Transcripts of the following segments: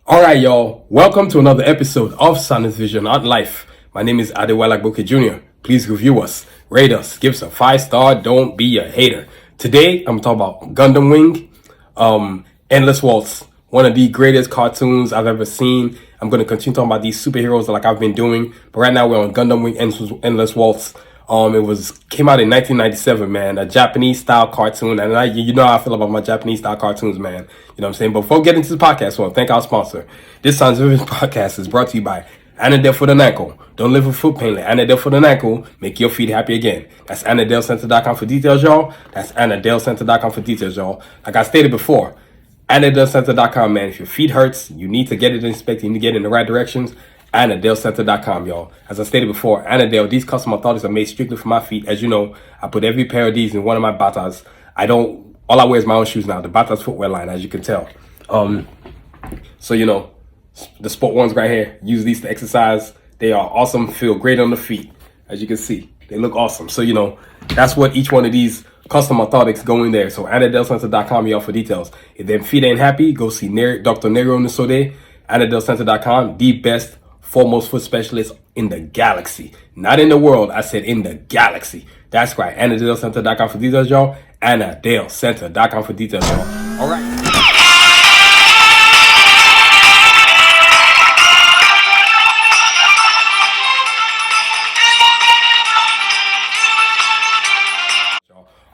All right, y'all. Welcome to another episode of Sanusi Vision Art Life. My name is Adewale Agboke Jr. Please review us, rate us, give us a 5-star. Don't be a hater. Today, I'm talking about Gundam Wing Endless Waltz, one of the greatest cartoons I've ever seen. I'm going to continue talking about these superheroes like I've been doing. But right now, we're on Gundam Wing Endless Waltz. Came out in 1997, man, a Japanese style cartoon, and you know how I feel about my Japanese style cartoons, man. You know what I'm saying? But before we get into the podcast, I want to thank our sponsor. This Sanusi Vision podcast is brought to you by Anadel for the ankle. Don't live with foot pain. Like Anadel for the ankle. Make your feet happy again. That's AnadelCenter.com for details, y'all. That's AnadelCenter.com for details, y'all. Like I stated before, AnadelCenter.com, man. If your feet hurts, you need to get it inspected. You need to get it in the right directions. AnadelCenter.com, y'all. As I stated before, Anadel, these custom orthotics are made strictly for my feet. As you know, I put every pair of these in one of my batas. All I wear is my own shoes now. The Bata's footwear line, as you can tell. So, you know, the sport ones right here, use these to exercise. They are awesome, feel great on the feet. As you can see, they look awesome. So, you know, that's what each one of these custom orthotics go in there. So, AnadelCenter.com, y'all, for details. If them feet ain't happy, go see Dr. Nero Nusode, AnadelCenter.com, the best foremost foot specialist in the galaxy. Not in the world, I said in the galaxy. That's right, AnadelCenter.com for details, y'all. AnadelCenter.com for details, y'all. All right.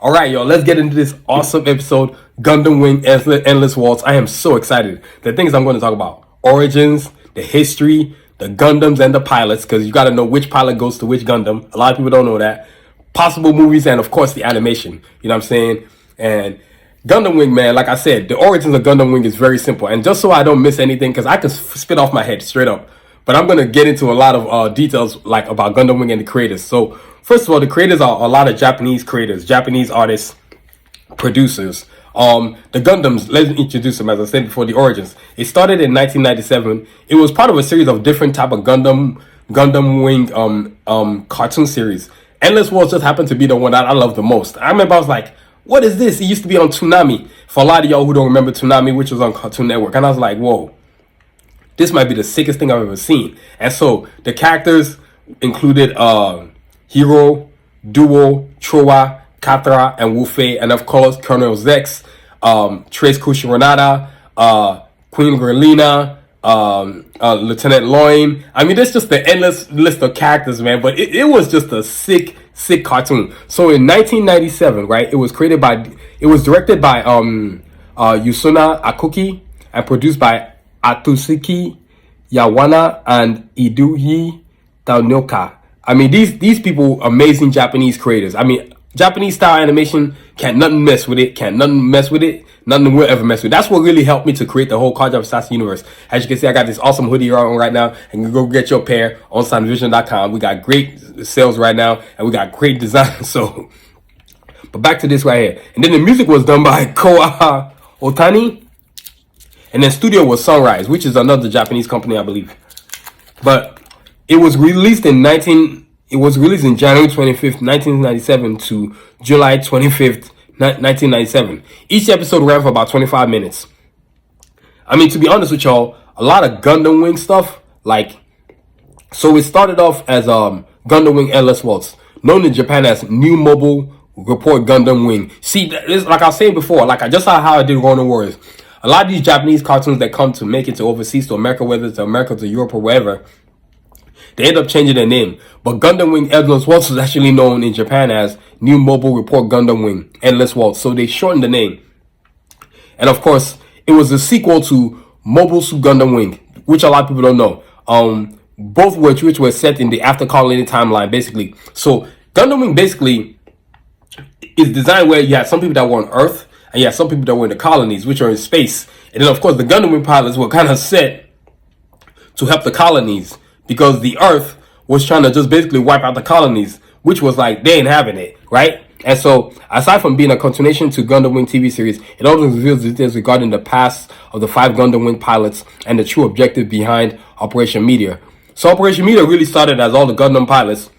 All right, y'all, let's get into this awesome episode, Gundam Wing Endless Waltz. I am so excited. The things I'm going to talk about, origins, the history, the Gundams and the pilots, because you got to know which pilot goes to which Gundam. A lot of people don't know that. Possible movies, and of course the animation. You know what I'm saying? And Gundam Wing, man, like I said, the origins of Gundam Wing is very simple. And just so I don't miss anything, because I can spit off my head straight up. But I'm going to get into a lot of details like about Gundam Wing and the creators. So first of all, the creators are a lot of Japanese creators, Japanese artists, producers. The Gundams, let's introduce them. As I said before, the origins. It started in 1997. It was part of a series of different type of Gundam Wing cartoon series. Endless Waltz just happened to be the one that I love the most. I remember I was like, what is this? It used to be on Toonami. For a lot of y'all who don't remember Toonami, which was on Cartoon Network. And I was like, whoa, this might be the sickest thing I've ever seen. And so the characters included Hiro, Duo, Trowa, Katra, and Wufei, and of course Colonel Zex, Trace Kushiranada, Queen Grilina, Lieutenant Loin. I mean, there's just the endless list of characters, man. But it was just a sick cartoon. So in 1997, right, it was directed by Yusuna Akuki and produced by Atsuki Yawana and Iduhi Taonoka. I mean, these people, amazing Japanese creators. I mean, Japanese style animation, can't nothing mess with it. Nothing will ever mess with it. That's what really helped me to create the whole Cards of Assassin universe. As you can see, I got this awesome hoodie on right now, and you can go get your pair on SanusiVision.com. We got great sales right now, and we got great design. So, but back to this right here. And then the music was done by Koa Otani, and then studio was Sunrise, which is another Japanese company, I believe. But it was released in January 25th, 1997 to July 25th, 1997. Each episode ran for about 25 minutes. I mean, to be honest with y'all, a lot of Gundam Wing stuff, so it started off as Gundam Wing Endless Waltz, known in Japan as New Mobile Report Gundam Wing. See, this, like I was saying before, just how I did Ronin Warriors. A lot of these Japanese cartoons that come to make it to overseas, to America, whether it's America, to Europe, or wherever, they end up changing their name. But Gundam Wing Endless Waltz was actually known in Japan as New Mobile Report Gundam Wing Endless Waltz. So they shortened the name. And of course, it was a sequel to Mobile Suit Gundam Wing, which a lot of people don't know. Both which were set in the after colony timeline, basically. So Gundam Wing basically is designed where you have some people that were on Earth, and you have some people that were in the colonies, which are in space. And then of course the Gundam Wing pilots were kind of set to help the colonies, because the Earth was trying to just basically wipe out the colonies, which was like, they ain't having it, right? And so, aside from being a continuation to Gundam Wing TV series, it also reveals details regarding the past of the 5 Gundam Wing pilots and the true objective behind Operation Meteor. So Operation Meteor really started as all the Gundam pilots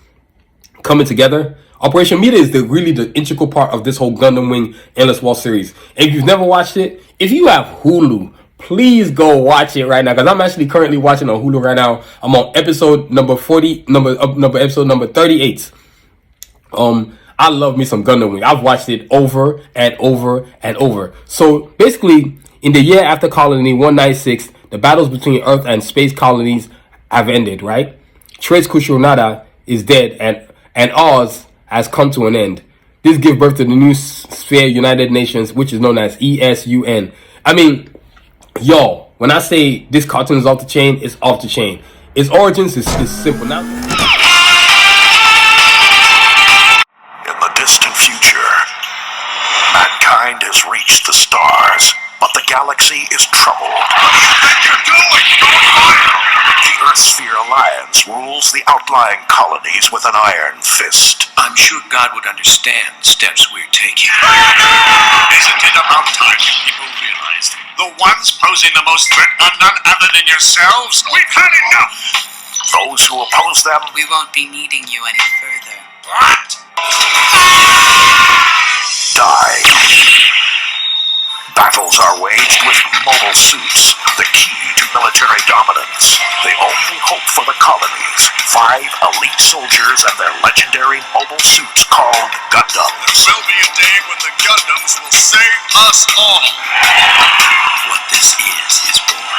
coming together. Operation Meteor is really the integral part of this whole Gundam Wing Endless Waltz series. And if you've never watched it, if you have Hulu, please go watch it right now, because I'm actually currently watching on Hulu right now. I'm on episode number 38. I love me some Gundam Wing. I've watched it over and over and over. So basically, in the year after Colony 196, the battles between Earth and space colonies have ended, right? Trace Kushionada is dead, and Oz has come to an end. This gives birth to the new sphere United Nations, which is known as ESUN. I mean, yo, when I say this cartoon is off the chain, it's off the chain. Its origins is simple. Now, in the distant future, mankind has reached the stars, but the galaxy is troubled. What do you think you're doing? The Earthsphere Alliance rules the outlying colonies with an iron fist. I'm sure God would understand the steps we're taking. Isn't it about time you people realized the ones posing the most threat are none other than yourselves? We've had enough! Those who oppose them... We won't be needing you any further. What? Die. Battles are waged with mobile suits, the key to military dominance. The only hope for the colonies, 5 elite soldiers and their legendary mobile suits called Gundams. There'll be a day when the Gundams will save us all. What this is war.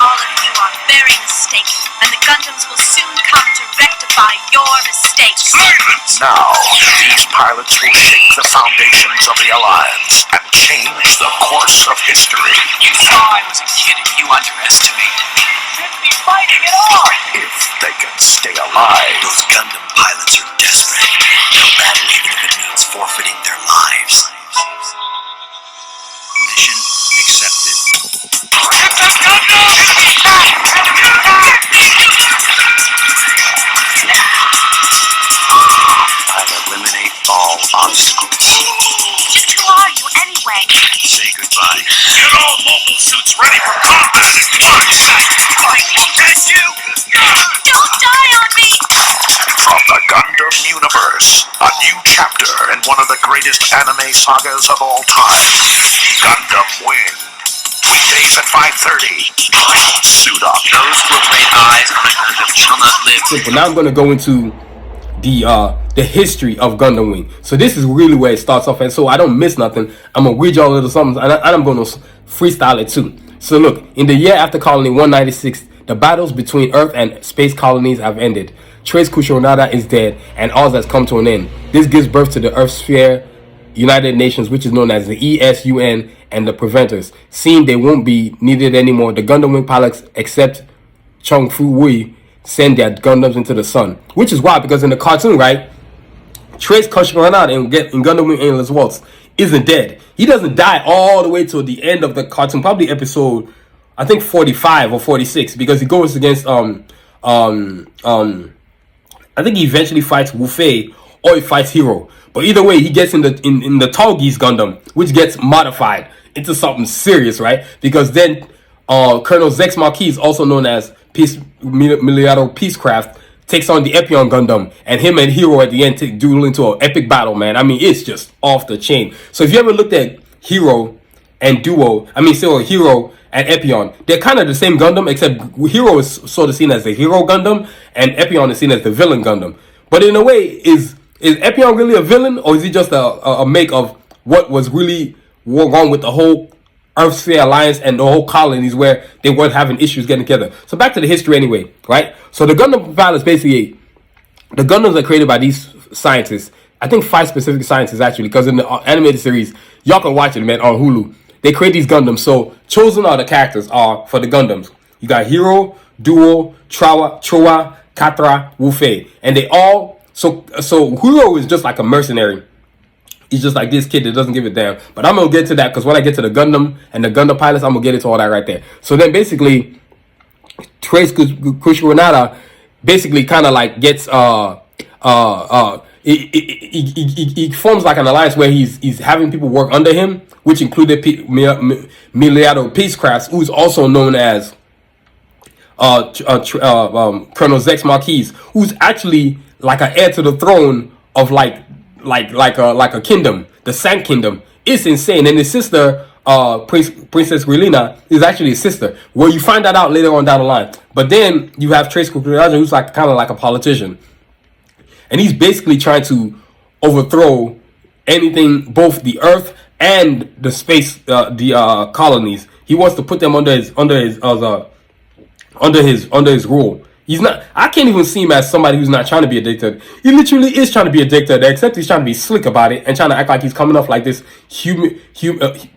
All of you are very mistaken, and the Gundams will soon come to rectify your mistakes. Silence! Now, these pilots will shake the foundations of the Alliance and change the course of history. You thought I was a kid and you underestimated me. Shouldn't be fighting at all. If they can stay alive. Those Gundam pilots are desperate. They'll battle even if it means forfeiting their lives. Mission accepted. I'll eliminate all obstacles. Just who are you anyway? Say goodbye. Get all mobile suits ready for combat at once! Can you? Don't die on me! From the Gundam universe, a new chapter in one of the greatest anime sagas of all time. Gundam Wing. Weekdays at 5:30. Suit up. Those who have laid eyes on a Gundam shall not live. simple. Now I'm going to go into the history of Gundam Wing. So this is really where it starts off, and so I don't miss nothing, I'm gonna read y'all a little something, and I'm gonna freestyle it too. So look, in the year after Colony 196, the battles between Earth and space colonies have ended. Trace Kushionada is dead, and Oz has come to an end. This gives birth to the Earthsphere United Nations, which is known as the ESUN, and the Preventers. Seeing they won't be needed anymore, the Gundam Wing pilots, except Chung Fu Wei, send their Gundams into the sun. Which is why, because in the cartoon, right, Trace Kushionada in Gundam Wing Endless Waltz isn't dead. He doesn't die all the way till the end of the cartoon, probably episode, I think 45 or 46, because he goes against I think he eventually fights Wu Fei, or he fights Hero. But either way, he gets in the Tallgeese Gundam, which gets modified into something serious, right? Because then Colonel Zex Marquis, also known as Miliado Peacecraft, takes on the Ep155 Gundam, and him and Hero at the end duel into an epic battle, man. I mean, it's just off the chain. So if you ever looked at Hero and Hero and Ep155, they're kind of the same Gundam, except Hero is sort of seen as the hero Gundam, and Ep155 is seen as the villain Gundam. But in a way, is Ep155 really a villain, or is he just a make of what was really wrong with the whole Earthsphere Alliance and the whole colonies where they weren't having issues getting together? So back to the history anyway, right? So the Gundam pilots, basically, the Gundams are created by these scientists. I think 5 specific scientists, actually, because in the animated series, y'all can watch it, man, on Hulu. They create these Gundams. So chosen are the characters are for the Gundams. You got Hero, Duo, Chowa, Katra, Wu Fei. And they all, so Hero is just like a mercenary. He's just like this kid that doesn't give a damn. But I'm going to get to that, because when I get to the Gundam and the Gundam pilots, I'm going to get into all that right there. So then basically, Trace Kushionada basically kind of like gets, he forms like an alliance where he's having people work under him, which included Miliado Peacecraft, who's also known as Colonel Zex Marquis, who's actually like an heir to the throne of like a kingdom, the Sand Kingdom. It's insane. And his sister, Princess Relina is actually his sister. Well, you find that out later on down the line. But then you have Trace Kukuragi, who's like kind of like a politician, and he's basically trying to overthrow anything, both the Earth and the space, the colonies. He wants to put them under his rule. He's not. I can't even see him as somebody who's not trying to be a dictator. He literally is trying to be a dictator, except he's trying to be slick about it and trying to act like he's coming off like this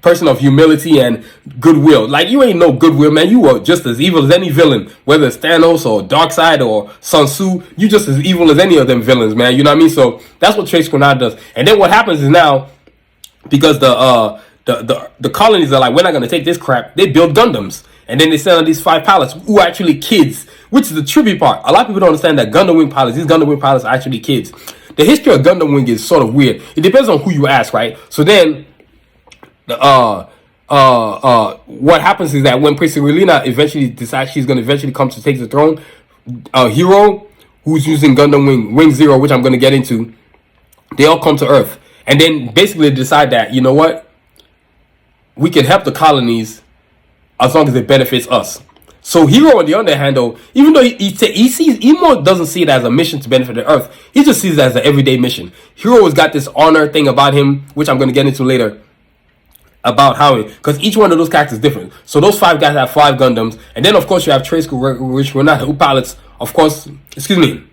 person of humility and goodwill. Like, you ain't no goodwill, man. You are just as evil as any villain, whether it's Thanos or Darkseid or Sun Tzu. You just as evil as any of them villains, man. You know what I mean? So that's what Trace Grenade does. And then what happens is now, because the colonies are like, we're not gonna take this crap. They build Gundams. And then they send on these 5 pilots who are actually kids, which is the trippy part. A lot of people don't understand that Gundam Wing pilots, these Gundam Wing pilots are actually kids. The history of Gundam Wing is sort of weird. It depends on who you ask, right? So then, what happens is that when Princess Relina eventually decides she's going to eventually come to take the throne, Hero, who's using Gundam Wing Zero, which I'm going to get into, they all come to Earth. And then basically decide that, you know what? We can help the colonies as long as it benefits us. So Hero, on the other hand, though, even though he more doesn't see it as a mission to benefit the Earth, he just sees it as an everyday mission. Hero has got this honor thing about him, which I'm going to get into later, about how, because each one of those characters is different. So those 5 guys have 5 Gundams, and then of course you have Trace, which were not who pilots, of course, Colonel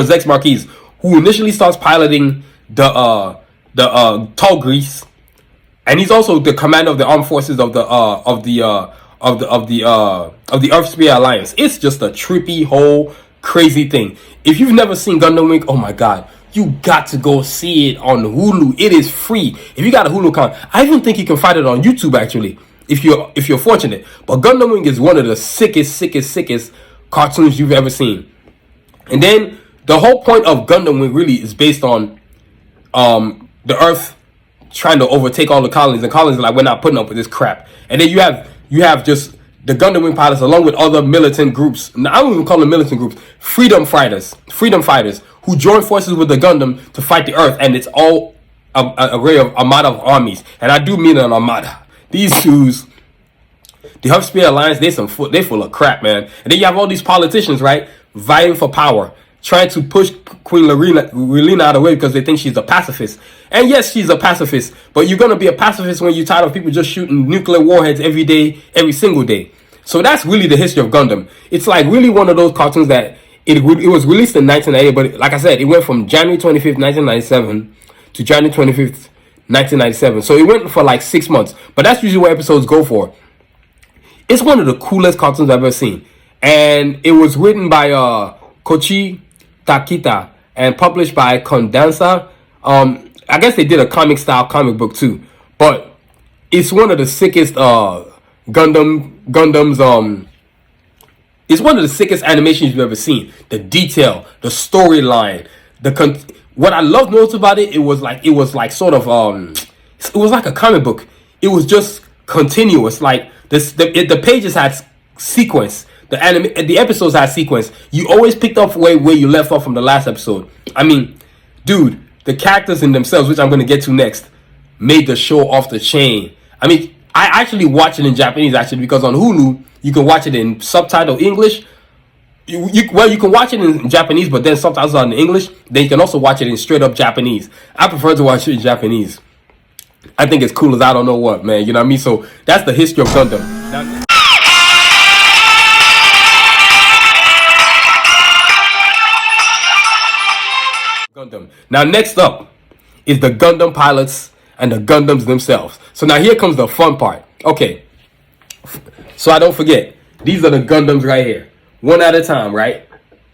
Zex Marquise, who initially starts piloting the Tall Grease. And he's also the commander of the armed forces of the Earth Sphere Alliance. It's just a trippy, whole, crazy thing. If you've never seen Gundam Wing, oh my god, you got to go see it on Hulu. It is free. If you got a Hulu account, I even think you can find it on YouTube actually, if you're fortunate. But Gundam Wing is one of the sickest cartoons you've ever seen. And then the whole point of Gundam Wing really is based on the Earth trying to overtake all the colonies, and colonies are like, we're not putting up with this crap. And then you have just the Gundam Wing pilots along with other militant groups. Now, I don't even call them militant groups, freedom fighters who join forces with the Gundam to fight the Earth, and it's all an array of armada of armies. And I do mean an armada. These dudes, the Earth Sphere Alliance, they full of crap, man. And then you have all these politicians, right, vying for power, trying to push Queen Relina out of the way because they think she's a pacifist. And yes, she's a pacifist, but you're going to be a pacifist when you're tired of people just shooting nuclear warheads every day, every single day. So that's really the history of Gundam. It's like really one of those cartoons that it was released in 1998, but like I said, it went from January 25th, 1997 to January 25th, 1997. So it went for like 6 months, but that's usually what episodes go for. It's one of the coolest cartoons I've ever seen. And it was written by Koichi Takita and published by Condensa. I guess they did a comic comic book too, but it's one of the sickest Gundams. It's one of the sickest animations you've ever seen. The detail, the storyline, what I loved most about it, it was like sort of it was like a comic book. It was just continuous. Like the pages had sequence. The episodes had sequence. You always picked up where you left off from the last episode. I mean, dude, the characters in themselves, which I'm going to get to next, made the show off the chain. I mean, I actually watch it in Japanese, actually, because on Hulu, you can watch it in subtitle English. You can watch it in Japanese, but then subtitles are in English. Then you can also watch it in straight up Japanese. I prefer to watch it in Japanese. I think it's cool as I don't know what, man. You know what I mean? So that's the history of Gundam. Now next up is the Gundam pilots and the Gundams themselves. So now here comes the fun part. Okay, so I don't forget, these are the Gundams right here, one at a time, right?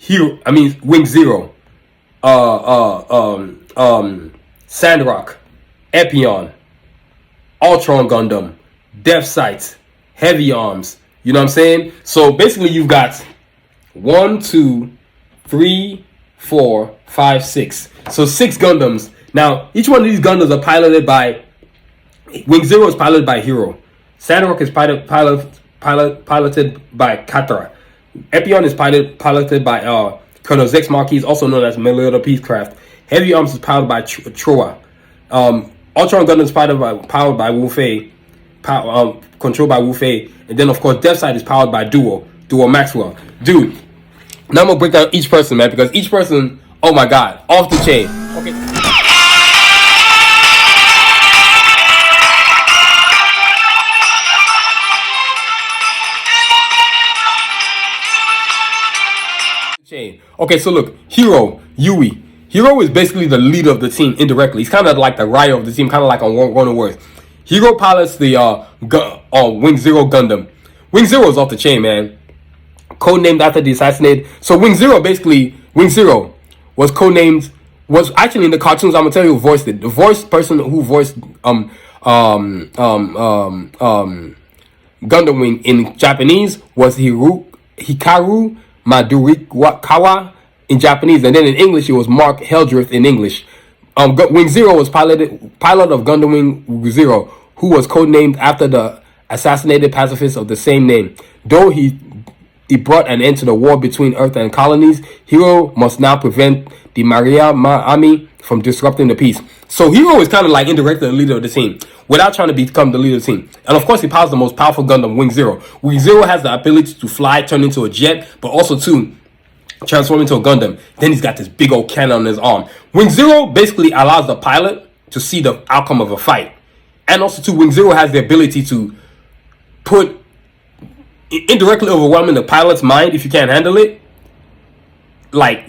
Wing Zero, Sandrock, Epion, Ultron Gundam, Death Sights, Heavy Arms. You know what I'm saying? So basically you've got 1, 2, 3, 4, 5, 6. So 6 Gundams. Now, each one of these Gundams are piloted by... Wing Zero is piloted by Hero. Sandrock is piloted by Katra. Epion is piloted by Colonel Zex Marquise, also known as Melioda Peacecraft. Heavy Arms is powered by Troa. Ultron Gundam is powered by Wu Fei. controlled by Wu Fei, and then of course Death Side is powered by Duo Maxwell. Dude, now I'm gonna break down each person, man, because each person, oh my god, off the chain. Okay. Okay, so look, Hero, Yui. Hero is basically the leader of the team indirectly. He's kind of like the rider of the team, kind of like on one of words. Hero pilots the Wing Zero Gundam. Wing Zero is off the chain, man. Codenamed after the assassinated. So Wing Zero was codenamed, was actually in the cartoons. I'm gonna tell you who voiced it. The voice person who voiced Gundam Wing in Japanese was Hikaru Madurikawa in Japanese, and then in English it was Mark Heldreth in English. Wing Zero was pilot of Gundam Wing Zero, who was codenamed after the assassinated pacifist of the same name. Though he brought an end to the war between Earth and colonies, Hero must now prevent the Maria army from disrupting the peace. So Hero is kind of like indirectly the leader of the team, without trying to become the leader of the team. And of course, he powers the most powerful Gundam, Wing Zero. Wing Zero has the ability to fly, turn into a jet, but also to transform into a Gundam. Then he's got this big old cannon on his arm. Wing Zero basically allows the pilot to see the outcome of a fight. And also, too, Wing Zero has the ability to put indirectly overwhelming the pilot's mind if you can't handle it, like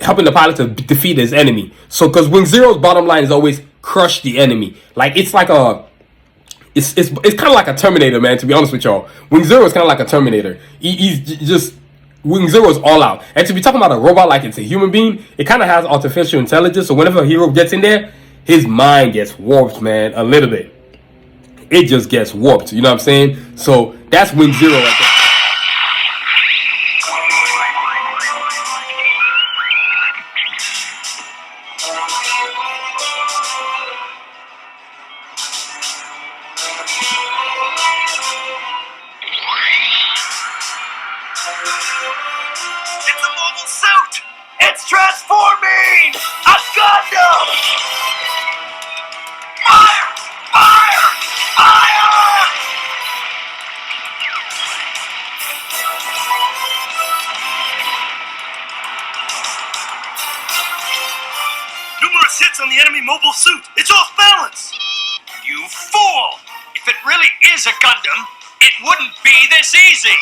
helping the pilot to defeat his enemy. So, because Wing Zero's bottom line is always crush the enemy. Like it's like it's kind of like a Terminator, man. To be honest with y'all, Wing Zero is kind of like a Terminator. He's just Wing Zero is all out. And to be talking about a robot like it's a human being, it kind of has artificial intelligence. So whenever a hero gets in there, his mind gets warped, man, a little bit. It just gets warped. You know what I'm saying? So that's Wing Zero right there. It's a mobile suit! It's transforming! A Gundam! Fire! Fire! Fire! Numerous hits on the enemy mobile suit. It's off balance! You fool! If it really is a Gundam, it wouldn't be this easy!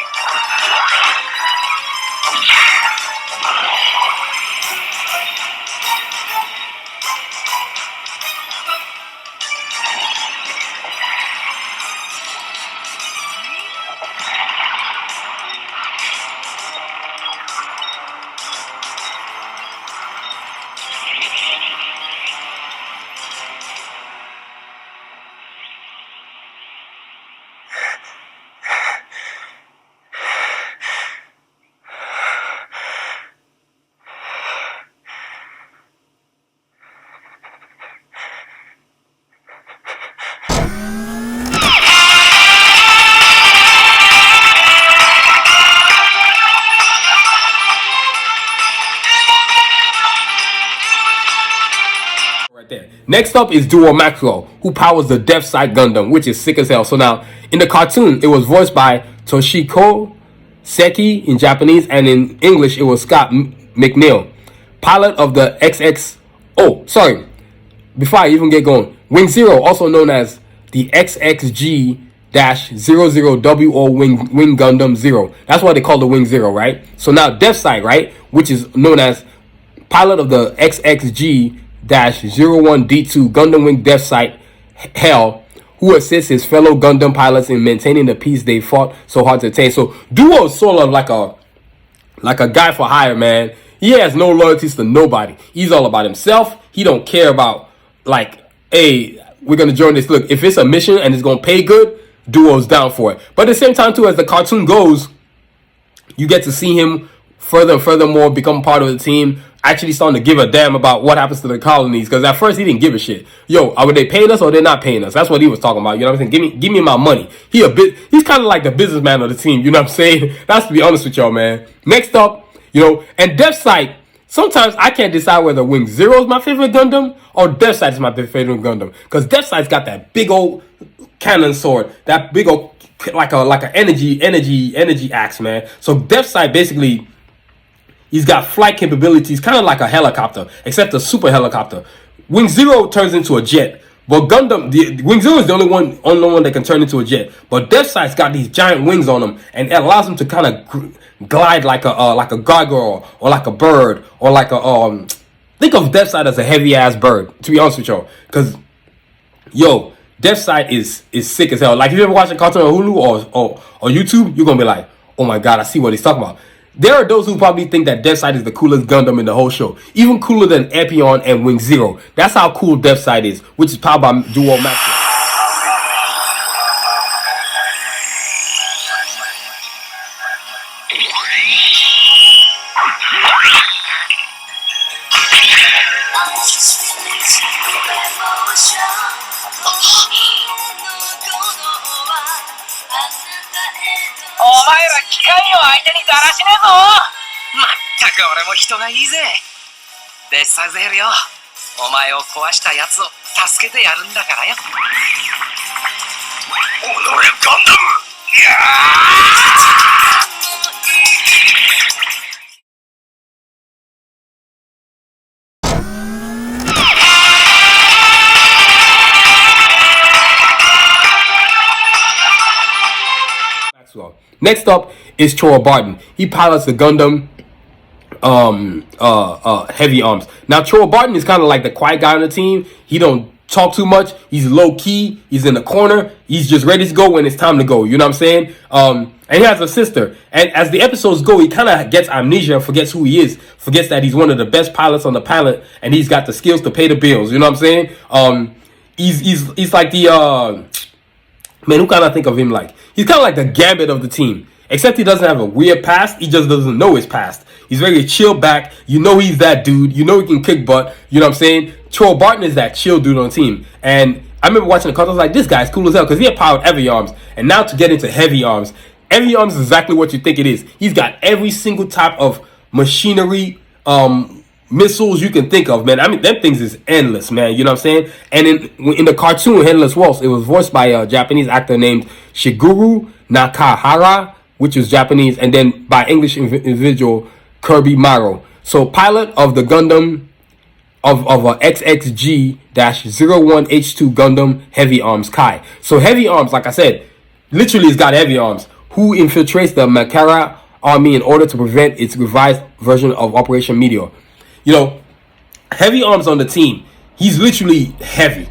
There. Next up is Duo Maxwell, who powers the Death Side Gundam, which is sick as hell. So now, in the cartoon, it was voiced by Toshiko Seki in Japanese, and in English, it was Scott McNeil, pilot of the XX. Oh, sorry. Before I even get going, Wing Zero, also known as the XXG-00WO Wing Gundam Zero. That's why they call the Wing Zero, right? So now, Death Side, right, which is known as pilot of the XXG-01D2 Gundam Wing Death Site Hell, who assists his fellow Gundam pilots in maintaining the peace they fought so hard to attain. So Duo is sort of like a guy for hire, man. He has no loyalties to nobody. He's all about himself. He don't care about like, hey, we're gonna join this. Look, if it's a mission and it's gonna pay good, Duo's down for it. But at the same time too, as the cartoon goes, you get to see him further and furthermore become part of the team, actually starting to give a damn about what happens to the colonies. Because at first he didn't give a shit. Yo, are they paying us or they're not paying us? That's what he was talking about. You know what I'm saying? Give me my money. He's kind of like the businessman of the team. You know what I'm saying? That's to be honest with y'all, man. Next up, you know, and Death Site, sometimes I can't decide whether Wing Zero is my favorite Gundam or Death Sight is my favorite Gundam. Because Death Sight's got that big old cannon sword, that big old like a energy axe, man. So Death Sight basically, he's got flight capabilities, kind of like a helicopter, except a super helicopter. Wing Zero turns into a jet. But Wing Zero is the only one that can turn into a jet. But Death Sight's got these giant wings on him, and it allows him to kind of glide like a gargoyle or like a bird or like a Think of Death Sight as a heavy ass bird. To be honest with y'all, because Death Sight is sick as hell. Like if you ever watch a cartoon on Hulu or YouTube, you're gonna be like, oh my god, I see what he's talking about. There are those who probably think that Death Sight is the coolest Gundam in the whole show. Even cooler than Ep155 and Wing Zero. That's how cool Death Sight is, which is powered by Duo Maxwell. Next up is Choro Barton. He pilots the Gundam Heavy Arms. Now Choro Barton is kind of like the quiet guy on the team. He don't talk too much. He's low key. He's in the corner. He's just ready to go when it's time to go. You know what I'm saying? And he has a sister. And as the episodes go, he kind of gets amnesia and forgets who he is. Forgets that he's one of the best pilots on the planet, and he's got the skills to pay the bills. You know what I'm saying? He's like the man, who kind of think of him like? He's kind of like the Gambit of the team. Except he doesn't have a weird past. He just doesn't know his past. He's very chill back. You know he's that dude. You know he can kick butt. You know what I'm saying? Choro Barton is that chill dude on the team. And I remember watching the cartoon. I was like, this guy's cool as hell. Because he had powered Heavy Arms. And now to get into Heavy Arms. Heavy Arms is exactly what you think it is. He's got every single type of machinery, missiles you can think of, man. I mean, them things is endless, man. You know what I'm saying? And in the cartoon Endless Waltz, it was voiced by a Japanese actor named Shigeru Nakahara, which was Japanese, and then by English individual Kirby Maro. So pilot of the Gundam of a XXG-01H2 Gundam Heavy Arms Kai. So Heavy Arms, like I said, literally has got Heavy Arms, who infiltrates the Makara army in order to prevent its revised version of Operation Meteor. You know, Heavy Arms on the team, he's literally heavy.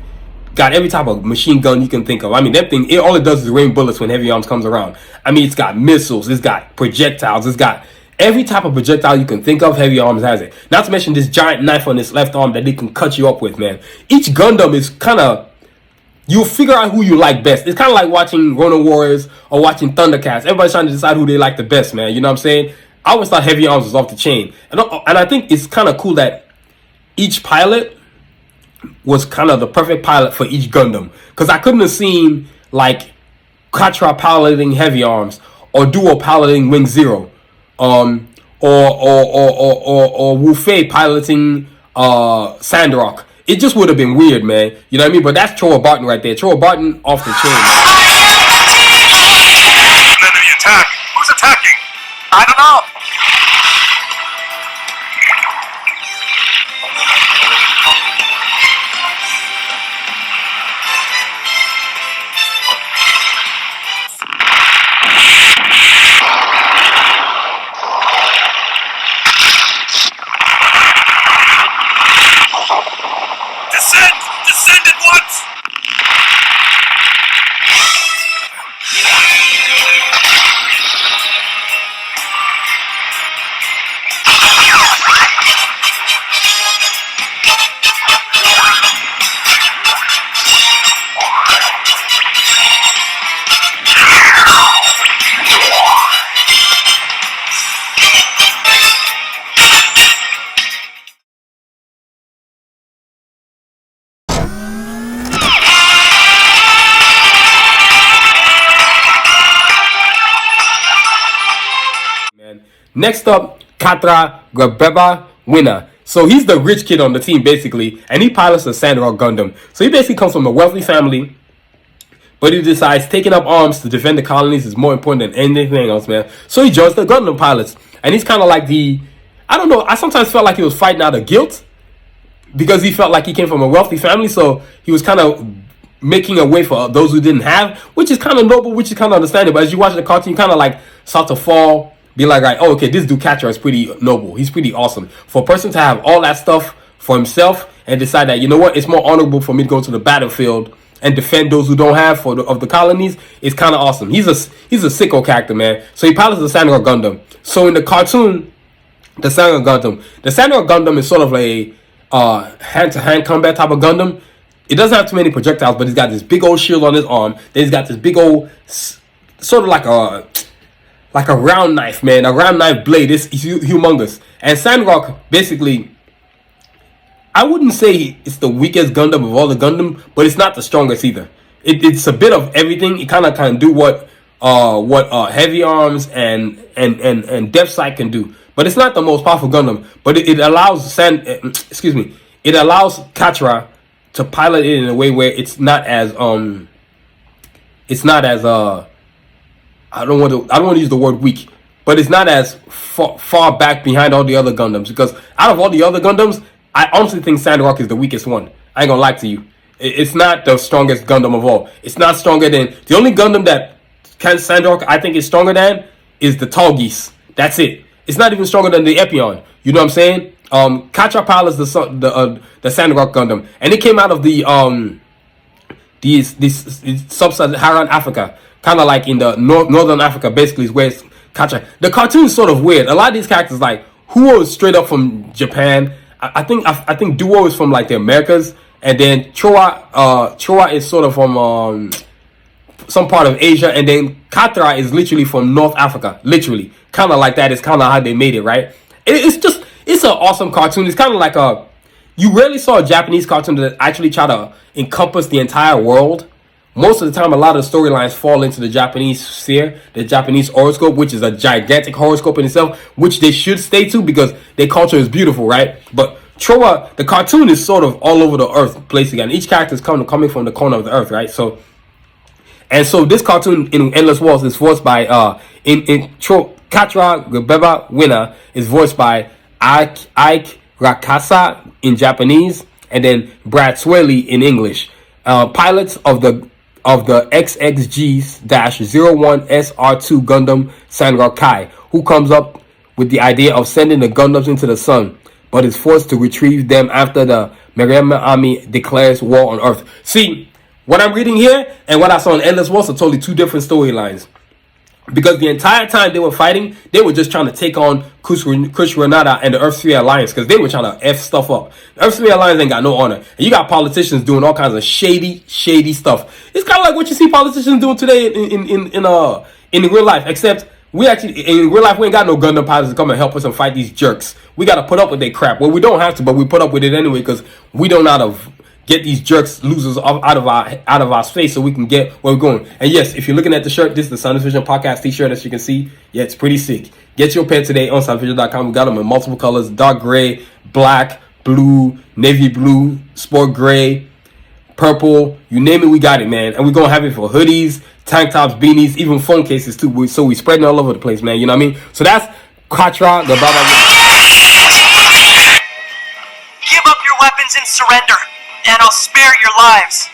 Got every type of machine gun you can think of. I mean, that thing, all it does is rain bullets when Heavy Arms comes around. I mean, it's got missiles, it's got projectiles, it's got every type of projectile you can think of. Heavy Arms has it. Not to mention this giant knife on his left arm that they can cut you up with, man. Each Gundam is kind of, you'll figure out who you like best. It's kind of like watching Ronin Warriors or watching Thundercats. Everybody's trying to decide who they like the best, man. You know what I'm saying? I always thought Heavy Arms was off the chain. And I think it's kind of cool that each pilot was kind of the perfect pilot for each Gundam. Because I couldn't have seen, like, Katra piloting Heavy Arms or Duo piloting Wing Zero. Or Wu Fei piloting Sandrock. It just would have been weird, man. You know what I mean? But that's Choro Barton right there. Choro Barton off the chain. Enemy attack! Who's attacking? I don't know! Descend at once! Next up, Katra Gabeba, winner. So he's the rich kid on the team, basically, and he pilots a Sandrock Gundam. So he basically comes from a wealthy family, but he decides taking up arms to defend the colonies is more important than anything else, man. So he joins the Gundam pilots, and he's kind of like I don't know, I sometimes felt like he was fighting out of guilt, because he felt like he came from a wealthy family, so he was kind of making a way for those who didn't have, which is kind of noble, which is kind of understandable. But as you watch the cartoon, you kind of like start to fall, be like, oh, okay, this dude Catcher is pretty noble. He's pretty awesome. For a person to have all that stuff for himself and decide that, you know what, it's more honorable for me to go to the battlefield and defend those who don't have of the colonies, it's kind of awesome. He's a sicko character, man. So he pilots the Sandrock Gundam. So in the cartoon, the Sandrock Gundam is sort of a hand-to-hand combat type of Gundam. It doesn't have too many projectiles, but he's got this big old shield on his arm. Then he's got this big old, sort of like a round knife, man. A round knife blade. It's humongous. And Sandrock, basically, I wouldn't say it's the weakest Gundam of all the Gundam, but it's not the strongest either. It's a bit of everything. It kind of can do what Heavy Arms and Depth Sight can do. But it's not the most powerful Gundam. But it allows it allows Katra to pilot it in a way where it's not as I don't want to use the word weak, but it's not as far back behind all the other Gundams, because out of all the other Gundams, I honestly think Sandrock is the weakest one. I ain't gonna lie to you. It's not the strongest Gundam of all. It's not stronger than the only Gundam that Sandrock I think is stronger than is the Tall Geese. That's it. It's not even stronger than the Epion. You know what I'm saying? Katra pilots the Sandrock Gundam, and it came out of the sub-Saharan Africa, kind of like in the northern Africa, basically is where Katra. The cartoon is sort of weird. A lot of these characters, like Huo is straight up from Japan. I think Duo is from like the Americas, and then Choa is sort of from some part of Asia, and then Katra is literally from North Africa, literally, kind of like that. Is kind of how they made it, right? It's an awesome cartoon. It's kind of like you rarely saw a Japanese cartoon that actually try to encompass the entire world. Most of the time, a lot of the storylines fall into the Japanese sphere, the Japanese horoscope, which is a gigantic horoscope in itself, which they should stay to because their culture is beautiful, right? But Trowa, the cartoon is sort of all over the earth, placed again. Each character is coming from the corner of the earth, right? So this cartoon in Endless Waltz is voiced by Katra Gebeba Winner is voiced by Ike Rakasa in Japanese, and then Brad Swaley in English. Pilots of the XXG-01SR2 Gundam Sandrock Kai, who comes up with the idea of sending the Gundams into the sun, but is forced to retrieve them after the Mariama army declares war on Earth. See, what I'm reading here and what I saw in Endless Waltz are totally two different storylines. Because the entire time they were fighting, they were just trying to take on Kush Renata and the Earth 3 Alliance, because they were trying to F stuff up. The Earth 3 Alliance ain't got no honor. And you got politicians doing all kinds of shady stuff. It's kind of like what you see politicians doing today in real life, except we actually, in real life, we ain't got no Gundam pilots to come and help us and fight these jerks. We got to put up with their crap. Well, we don't have to, but we put up with it anyway, because we don't know how to get these jerks, losers out of our space, so we can get where we're going. And yes, if you're looking at the shirt, this is the Sanusi Vision Podcast t-shirt, as you can see. Yeah, it's pretty sick. Get your pair today on sanusivision.com. We got them in multiple colors: dark gray, black, blue, navy blue, sport gray, purple. You name it, we got it, man. And we're gonna have it for hoodies, tank tops, beanies, even phone cases too. So we spreading all over the place, man. You know what I mean? So that's Katra, the Baba. Give up your weapons and surrender, and I'll spare your lives.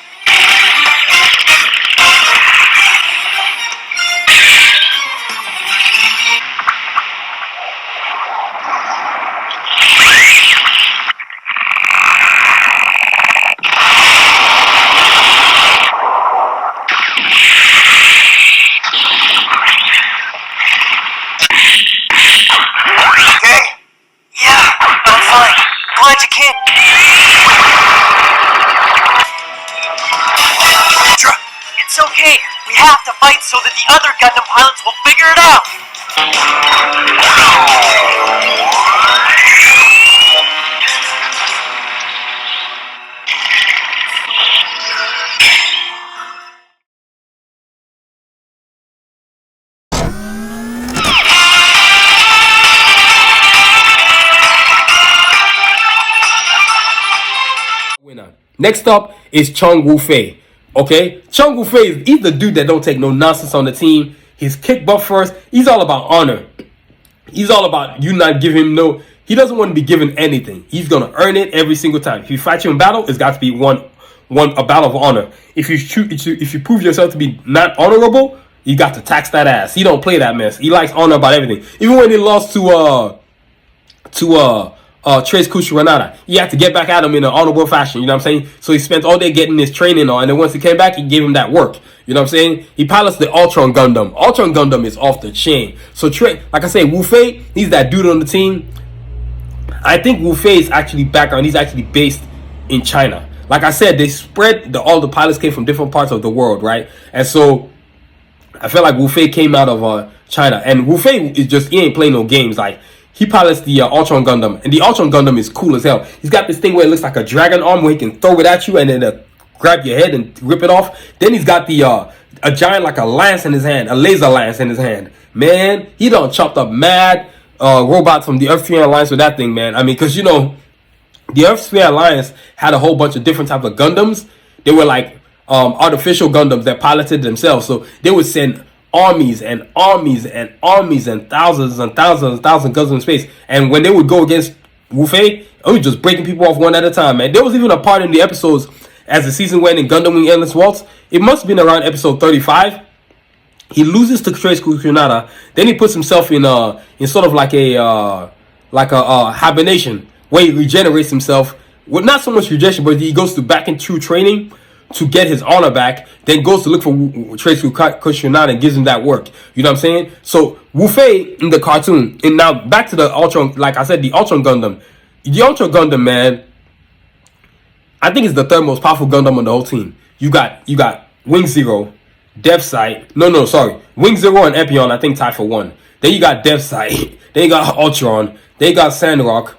Okay? Yeah, I'm fine. Glad you can't. It's okay. We have to fight so that the other Gundam pilots will figure it out. Next up is Chung Wu-Fei. Okay, Chung Wu-Fei he's the dude that don't take no nonsense on the team. He's kick butt first. He's all about honor. He's all about you not giving him no. He doesn't want to be given anything. He's gonna earn it every single time. If you fight you in battle, it's got to be a battle of honor. If you prove yourself to be not honorable, you got to tax that ass. He don't play that mess. He likes honor about everything. Even when he lost to Trace Kushranada, he had to get back at him in an honorable fashion. You know what I'm saying? So he spent all day getting his training on, and then once he came back, he gave him that work. You know what I'm saying? He pilots the Ultron Gundam. Ultron Gundam is off the chain. So like I say, Wu-Fei, he's that dude on the team. I think Wu-Fei's actually background, he's actually based in China. Like I said, they spread all the pilots came from different parts of the world, right? And so I feel like Wu-Fei came out of China. And Wu-Fei is just, he ain't playing no games. Like, he pilots the Ultron Gundam. And the Ultron Gundam is cool as hell. He's got this thing where it looks like a dragon arm where he can throw it at you and then grab your head and rip it off. Then he's got the a giant, like a lance in his hand, a laser lance in his hand. Man, he done chopped up mad robots from the Earth Sphere Alliance with that thing, man. I mean, because, you know, the Earth Sphere Alliance had a whole bunch of different types of Gundams. They were like artificial Gundams that piloted themselves. So they would send armies and armies and armies and thousands and thousands and thousands of Gundams in space. And when they would go against Wu-Fei, it was just breaking people off one at a time, man. There was even a part in the episodes as the season went in Gundam Wing Endless Waltz. It must have been around episode 35. He loses to Trace Kushranada. Then he puts himself in sort of like a hibernation where he regenerates himself. Well, not so much regeneration, but he goes back into training to get his honor back. Then goes to look for Trace Kushranada and gives him that work. You know what I'm saying? So Wu-Fei in the cartoon, and now back to the Ultron. Like I said, the Ultron Gundam. The Ultron Gundam, man, I think it's the third most powerful Gundam on the whole team. You got Wing Zero, Depth Sight. No, sorry. Wing Zero and Epion, I think, tied for one. Then you got Depth Sight. Then you got Ultron. Then you got Sandrock.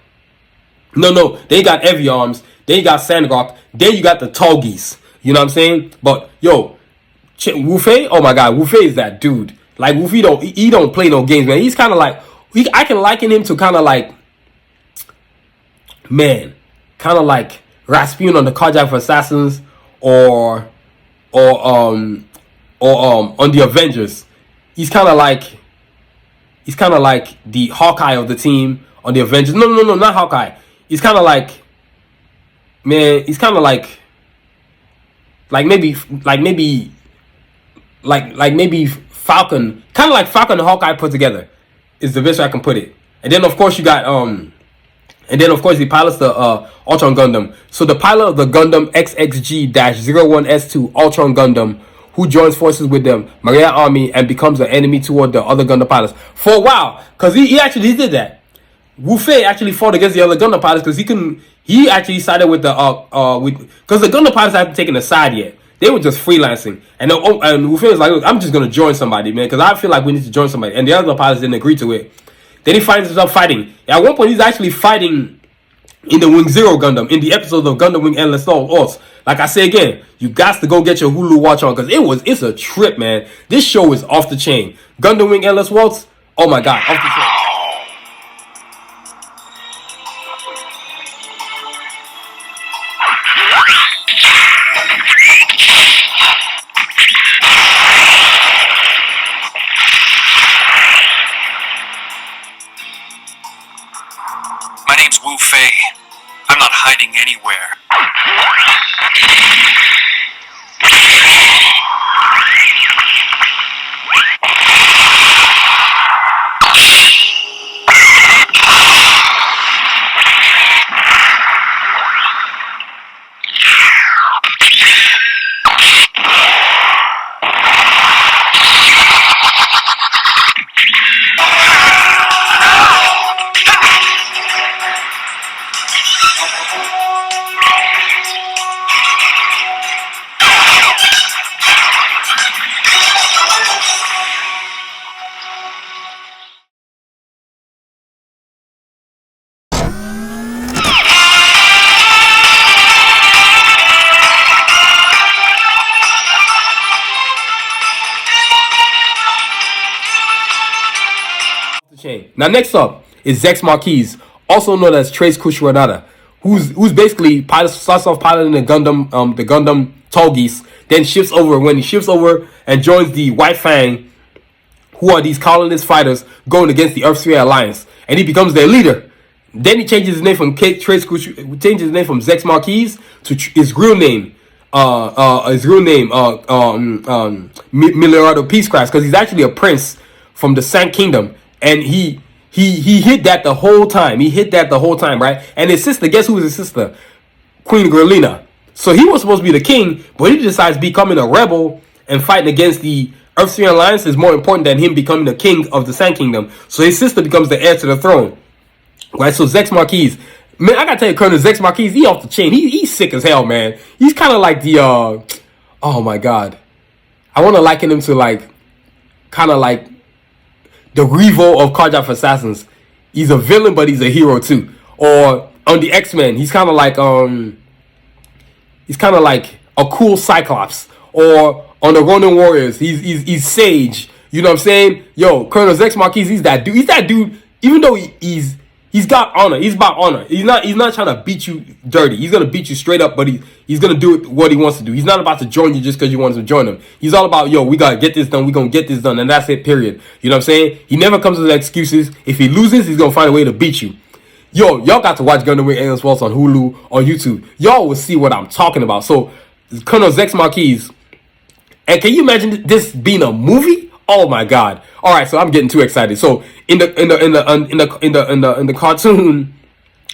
No. Then you got Heavy Arms. Then you got Sandrock. Then you got the Toggies. You know what I'm saying? But, yo, Wu-Fei, oh my God, Wu-Fei is that dude. Like, Wu-Fei don't play no games, man. He's kind of like, I can liken him to kind of like, man, kind of like Rasputin on the Carjack for Assassins or on the Avengers. He's kind of like the Hawkeye of the team on the Avengers. No, not Hawkeye. He's kind of like, man, he's kind of like maybe Falcon, kind of like Falcon and Hawkeye put together is the best way I can put it. And then of course you got and then of course he pilots the Ultron Gundam. So the pilot of the Gundam XXG-01S2 Ultron Gundam, who joins forces with the Maria Army and becomes an enemy toward the other Gundam pilots for a while, because he actually did that. Wu-Fei actually fought against the other Gundam pilots because he actually sided with because the Gundam pilots hadn't taken a side yet. They were just freelancing, and Wu-Fei was like, "Look, I'm just gonna join somebody, man, because I feel like we need to join somebody." And the other pilots didn't agree to it. Then he finds himself fighting. At one point, he's actually fighting in the Wing Zero Gundam in the episode of Gundam Wing Endless Waltz. Like I say again, you got to go get your Hulu watch on because it's a trip, man. This show is off the chain. Gundam Wing Endless Waltz, oh my God, off the chain. My name's Wu-Fei. I'm not hiding anywhere. Now next up is Zex Marquise, also known as Trace Kushranada, who's basically starts off piloting the Gundam Tallgeese, then shifts over. When he shifts over and joins the White Fang, who are these colonist fighters going against the Earth 3 Alliance, and he becomes their leader. Then he changes his name from Zex Marquise to his real name, Milorado Peacecraft, because he's actually a prince from the Sank Kingdom, and he hid that the whole time. Right? And his sister, guess who was his sister? Queen Grelina. So he was supposed to be the king, but he decides becoming a rebel and fighting against the Earth 3 Alliance is more important than him becoming the king of the Sank Kingdom. So his sister becomes the heir to the throne. Right? So Zex Marquise. Man, I gotta tell you, Colonel Zex Marquise, he off the chain. He's sick as hell, man. He's kind of like the, oh my God. I want to liken him to kind of like the Revo of Carjack Assassins. He's a villain, but he's a hero too. Or on the X-Men, he's kind of like a cool Cyclops. Or on the Ronin Warriors, he's Sage. You know what I'm saying? Yo, Colonel Zex Marquise, he's that dude. He's that dude. Even though he's got honor. He's about honor. He's not trying to beat you dirty. He's gonna beat you straight up, but he's gonna do what he wants to do. He's not about to join you just because you want to join him. He's all about, yo, we gotta get this done. We gonna get this done, and that's it. Period. You know what I'm saying? He never comes with excuses. If he loses, he's gonna find a way to beat you. Yo, y'all got to watch Gundam Wing Endless Waltz on Hulu or YouTube. Y'all will see what I'm talking about. So, Colonel Zex Marquise, and can you imagine this being a movie? Oh my God! All right, so I'm getting too excited. So in the cartoon,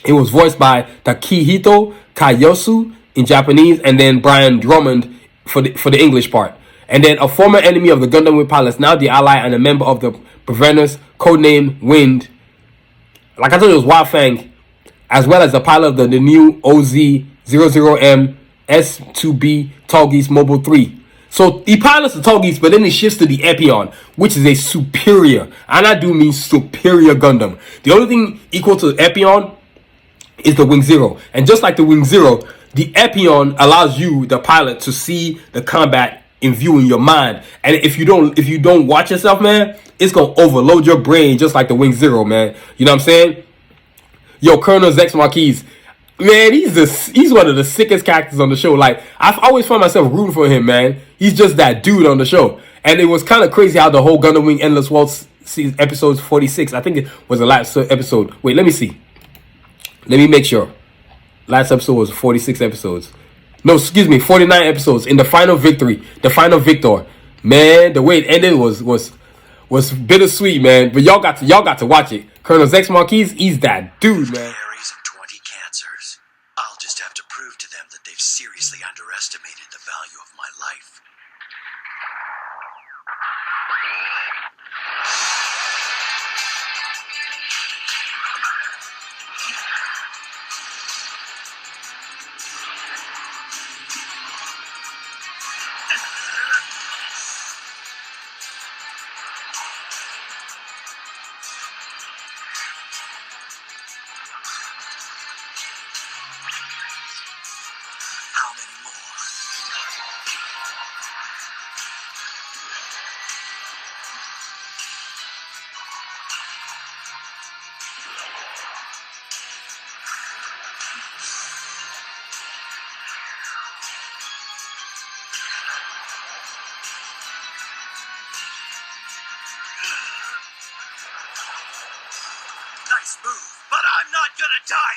it was voiced by Takehito Kayosu in Japanese, and then Brian Drummond for the English part. And then a former enemy of the Gundam Wing pilots, now the ally and a member of the Preventers, codenamed Wind. Like I told you, it was Wild Fang, as well as the pilot of the new OZ-00M S2B Tallgeese Mobile 3. So he pilots the Tallgeese, but then he shifts to the Ep1, which is a superior, and I do mean superior Gundam. The only thing equal to Ep1 is the Wing Zero. And just like the Wing Zero, the Ep1 allows you, the pilot, to see the combat in view in your mind. And if you don't watch yourself, man, it's gonna overload your brain just like the Wing Zero, man. You know what I'm saying? Yo, Colonel Zex Marquise, man, he's one of the sickest characters on the show. Like, I've always found myself rooting for him, man. He's just that dude on the show. And it was kind of crazy how the whole Gundam Wing Endless Waltz episode 46, I think it was the last episode. Wait, let me see. Let me make sure. Last episode was 46 episodes. No, excuse me, 49 episodes. In the final victory, the final victor. Man, the way it ended was bittersweet, man. But y'all got to watch it. Colonel Zex Marquise, he's that dude, man. Berries and 20 cancers. I'll just have to prove to them that they've seriously underestimated the value of my life. How many more? Nice move, but I'm not gonna die!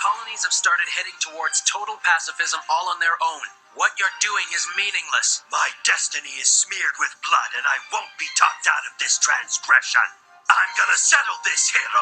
colonies have started heading towards total pacifism all on their own. What you're doing is meaningless. My destiny is smeared with blood, and I won't be talked out of this transgression. I'm gonna settle this, hero.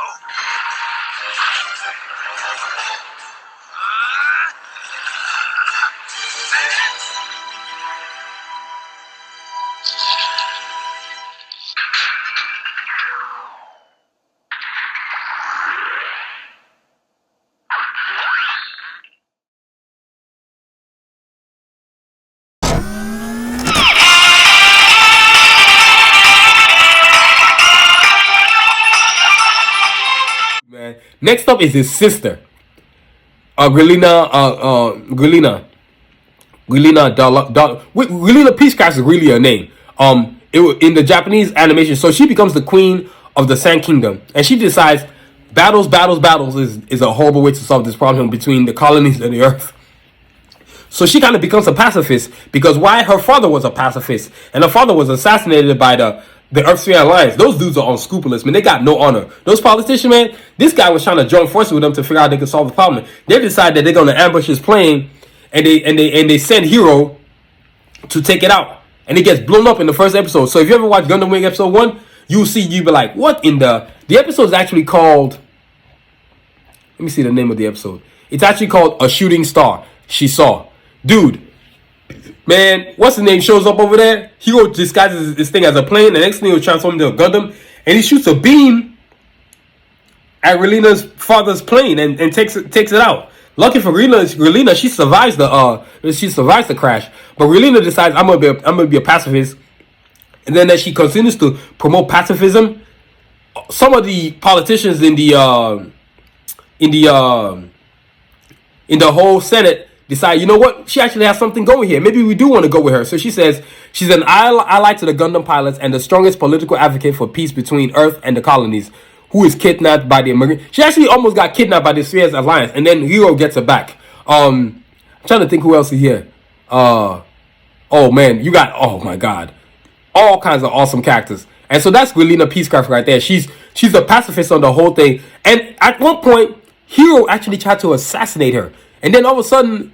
Man. Next up is his sister, Gulina Peacecraft is really her name. In the Japanese animation, so she becomes the queen of the Sand Kingdom, and she decides battles is a horrible way to solve this problem between the colonies and the Earth. So she kind of becomes a pacifist because why her father was a pacifist, and her father was assassinated by the Earth Sphere Alliance. Those dudes are unscrupulous, man. They got no honor. Those politicians, man. This guy was trying to join forces with them to figure out how they could solve the problem. They decide that they're going to ambush his plane, and they send Hero to take it out, and it gets blown up in the first episode. So if you ever watch Gundam Wing episode 1, you'll be like, what in the episode is actually called, let me see the name of the episode. It's actually called A Shooting Star She Saw. Dude, man, what's his name shows up over there. Hero disguises this thing as a plane. The next thing he'll transform into a Gundam, and he shoots a beam at Relina's father's plane and takes it out. Lucky for Relina, she survives the crash. But Relina decides I'm gonna be a pacifist, and then as she continues to promote pacifism, some of the politicians in the whole Senate decide, you know what, she actually has something going here. Maybe we do want to go with her. So she says she's an ally to the Gundam pilots and the strongest political advocate for peace between Earth and the colonies, who is kidnapped by the American. She actually almost got kidnapped by the Spheres Alliance, and then Hero gets her back. I'm trying to think who else is here. Oh man, you got, oh my god, all kinds of awesome characters. And so that's Gulina Peacecraft right there. She's a pacifist on the whole thing. And at one point, Hero actually tried to assassinate her, and then all of a sudden,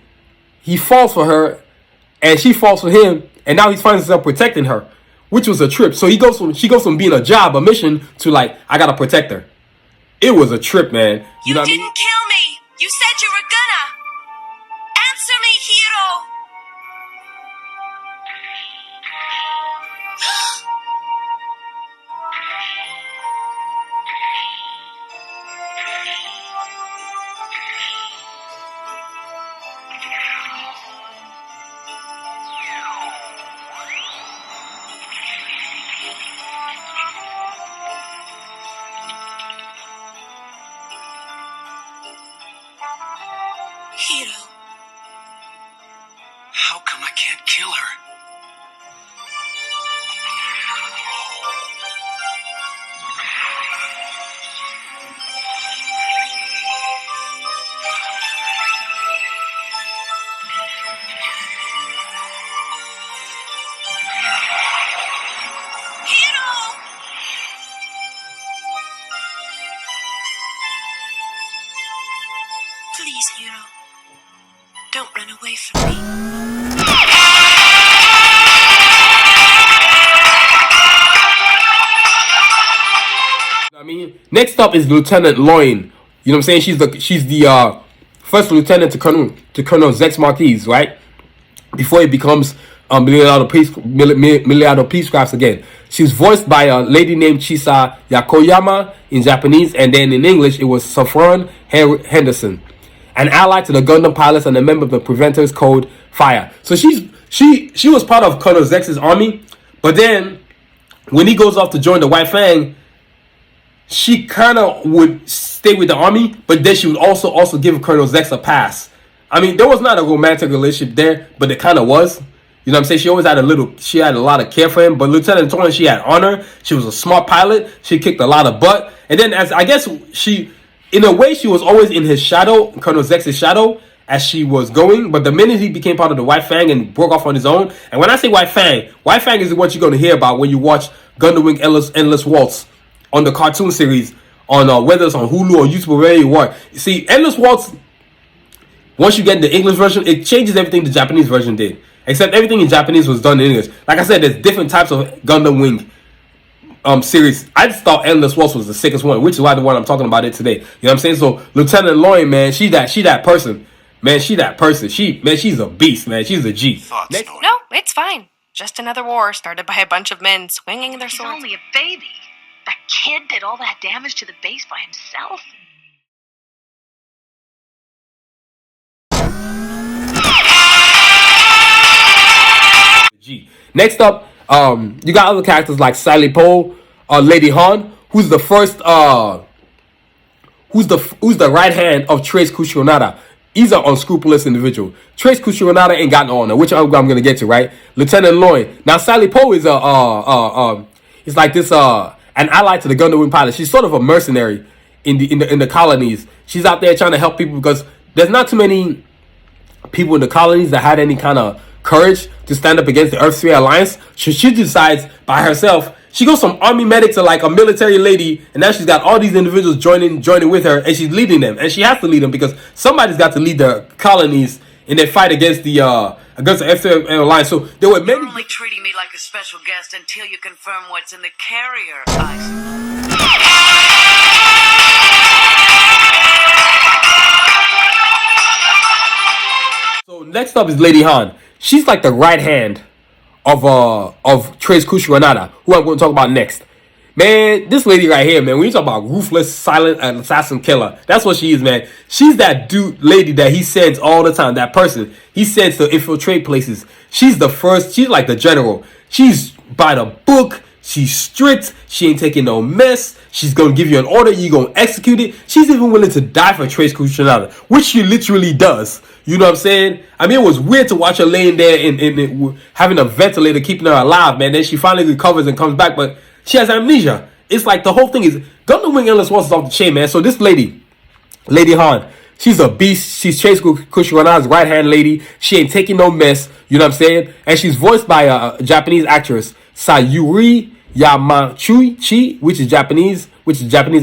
he falls for her, and she falls for him, and now he finds himself protecting her, which was a trip. So she goes from being a mission, to like, I gotta protect her. It was a trip, man. You know what I mean? Didn't kill me. You said you were gonna. Answer me, Hero. Hero. How come I can't kill her? Please, Hero. Don't run away from me. I mean, next up is Lieutenant Loin. You know what I'm saying? She's the first lieutenant to Colonel Zex Marquis, right? Before he becomes Miliado Peacecrafts again. She's voiced by a lady named Chisa Yakoyama in Japanese, and then in English it was Saffron Henderson, an ally to the Gundam pilots and a member of the Preventers Code Fire. So she was part of Colonel Zex's army, but then when he goes off to join the White Fang, she kind of would stay with the army, but then she would also give Colonel Zex a pass. I mean, there was not a romantic relationship there, but it kind of was. You know what I'm saying? She always had she had a lot of care for him. But Lieutenant Torn, she had honor. She was a smart pilot. She kicked a lot of butt. And then in a way, she was always in his shadow, Colonel Zex's shadow, as she was going. But the minute he became part of the White Fang and broke off on his own, and when I say White Fang is what you're going to hear about when you watch Gundam Wing Endless Waltz on the cartoon series, on whether it's on Hulu or YouTube or wherever you want. You see, Endless Waltz once you get in the English version, it changes everything the Japanese version did. Except everything in Japanese was done in English. Like I said, there's different types of Gundam Wing series. I just thought Endless Waltz was the sickest one, which is why the one I'm talking about it today. You know what I'm saying? So Lieutenant Loin, man, she that person. Man, she's a beast, man. She's a G. No, it's fine. Just another war started by a bunch of men swinging their He's swords. only a baby. That kid did all that damage to the base by himself. G. Next up, you got other characters like Sally Pole, Lady Han, who's the first, who's the right hand of Trace Kushionada. He's an unscrupulous individual. Trace Kushionada ain't got no honor, which I'm gonna get to, right? Lieutenant Loin. Now Sally Pole is it's like this an ally to the Gundam Wing pilot. She's sort of a mercenary in the colonies. She's out there trying to help people because there's not too many people in the colonies that had any kind of courage to stand up against the Earth 3 Alliance. She decides by herself. She goes from army medic to like a military lady, and now she's got all these individuals joining with her, and she's leading them, and she has to lead them because somebody's got to lead the colonies in their fight against the Earth 3 Alliance. So there were many. You're only treating me like a special guest until you confirm what's in the carrier. I So next up is Lady Han. She's like the right hand of Trace Kushionada, who I'm going to talk about next. Man, this lady right here, man, when you talk about ruthless, silent assassin killer, that's what she is, man. She's that lady that he sends all the time, that person he sends to infiltrate places. She's the first, she's like the general. She's by the book, she's strict, she ain't taking no mess. She's going to give you an order, you're going to execute it. She's even willing to die for Trace Kushionada, which she literally does. You know what I'm saying? I mean, it was weird to watch her laying there in having a ventilator keeping her alive, man. Then she finally recovers and comes back, but she has amnesia. It's like the whole thing is Gundam Wing Endless Waltz is off the chain, man. So this lady, Lady Han, she's a beast. She's Trace Kushionada's right hand lady. She ain't taking no mess. You know what I'm saying? And she's voiced by a Japanese actress, Sayuri Yamachuchi, which is Japanese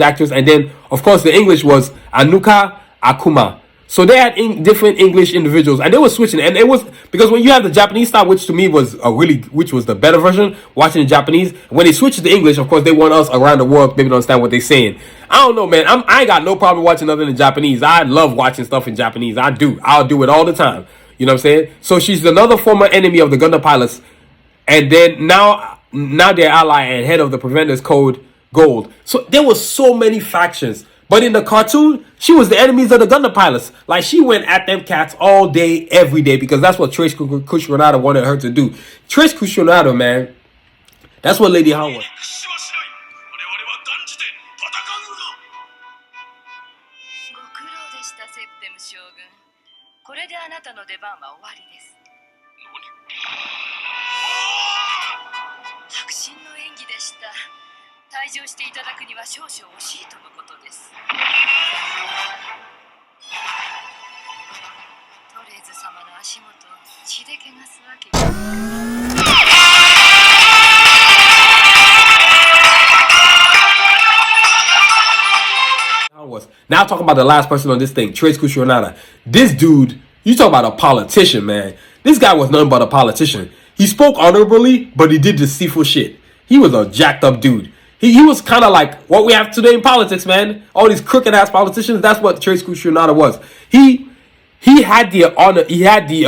actress. And then, of course, the English was Anuka Akuma. So they had different English individuals, and they were switching. And it was because when you have the Japanese style, which to me was which was the better version, watching the Japanese. When they switch to the English, of course, they want us around the world maybe to understand what they're saying. I don't know, man. I ain't got no problem watching nothing in Japanese. I love watching stuff in Japanese. I'll do it all the time. You know what I'm saying? So she's another former enemy of the Gundam pilots, and then now they're ally and head of the Preventers Code Gold. So there were so many factions. But in the cartoon, she was the enemies of the Gundam pilots. Like, she went at them cats all day, every day, because that's what Trace Kushionada wanted her to do. Trace Kushionada, man, that's what Lady Han was. 退場していただくには少々惜しいとのことです。トレーズ様の足元を血で汚すわけです。Now talking about the last person on this thing, Trace Kushionada. This dude, you talk about a politician, man. This guy was nothing but a politician. He spoke honorably, but he did deceitful shit. He was a jacked up dude. He was kind of like what we have today in politics, man. All these crooked ass politicians. That's what Trace Kushionada was. He had the honor. He had the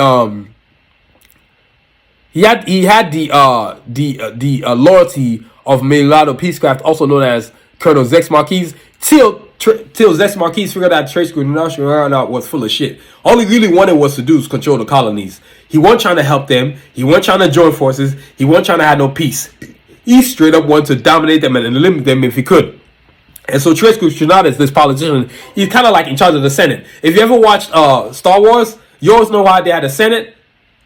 loyalty of Milado Peacecraft, also known as Colonel Zex Marquis, till Zex Marquis figured out Trace Kushionada was full of shit. All he really wanted was to do was control the colonies. He wasn't trying to help them. He wasn't trying to join forces. He wasn't trying to have no peace. He straight up wanted to dominate them and eliminate them if he could. And so Trace Kushionada is this politician. He's kind of like in charge of the Senate. If you ever watched Star Wars, you always know why they had a Senate.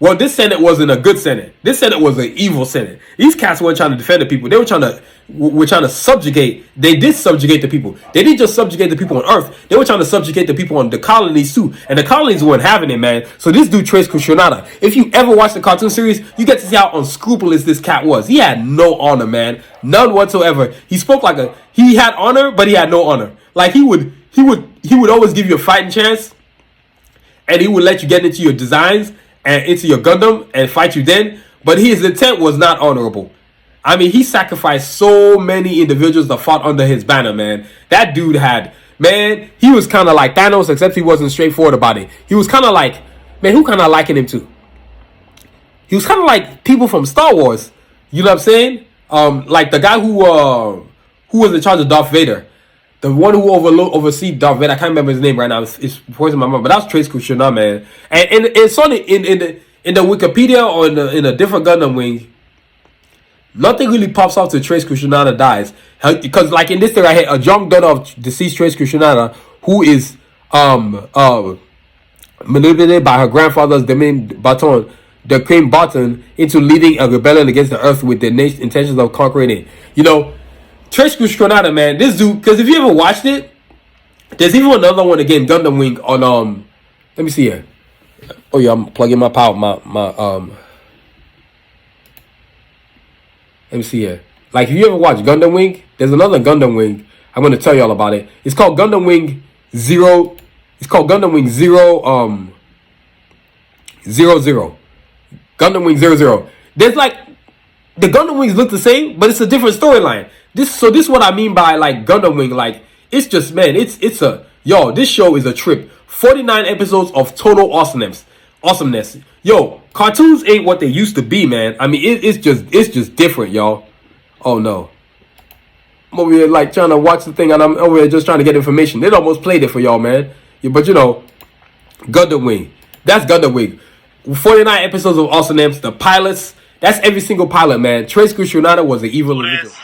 Well, this Senate wasn't a good Senate. This Senate was an evil Senate. These cats weren't trying to defend the people. They were trying to subjugate. They did subjugate the people. They didn't just subjugate the people on Earth. They were trying to subjugate the people on the colonies too. And the colonies weren't having it, man. So this dude, Trace Kushionada, if you ever watched the cartoon series, you get to see how unscrupulous this cat was. He had no honor, man. None whatsoever. He spoke like he had honor, but he had no honor. Like he would always give you a fighting chance. and he would let you get into your designs and into your Gundam and fight you then. But his intent was not honorable. I mean, he sacrificed so many individuals that fought under his banner, man. That dude had, man, he was kind of like Thanos, except he wasn't straightforward about it. He was kind of like, man, who kind of likened him to? He was kind of like people from Star Wars. You know what I'm saying? Like the guy who was in charge of Darth Vader. The one who oversee Darth Vader. I can't remember his name right now. It's poisoning my mind. But that's Trace Kushina, man. And it's on in the Wikipedia or in a different Gundam Wing. Nothing really pops off to Trace Kushina dies. Because like in this thing right here, a young daughter of deceased Trace Kushina, who is manipulated by her grandfather's baton, the Cream Baton, into leading a rebellion against the Earth with the intentions of conquering it. You know, Trace Kushina, man, this dude, because if you ever watched it, there's even another one again, Gundam Wing on let me see here. Oh yeah, I'm plugging my power, let me see here. Like, if you ever watch Gundam Wing, there's another Gundam Wing. I'm going to tell y'all about it. It's called Gundam Wing 0. It's called Gundam Wing 00. Gundam Wing 00. There's like, the Gundam Wings look the same, but it's a different storyline. This is what I mean by like Gundam Wing. Like, it's just, man, it's this show is a trip. 49 episodes of total awesomeness. Yo, cartoons ain't what they used to be, man. I mean, it's just different, y'all. Oh no, I'm over here like trying to watch the thing, and I'm over here just trying to get information. They almost played it for y'all, man. Yeah, but you know, Gundam Wing. That's Gundam Wing. 49 episodes of awesomeness. The pilots. That's every single pilot, man. Trace Kushina was the evil individual.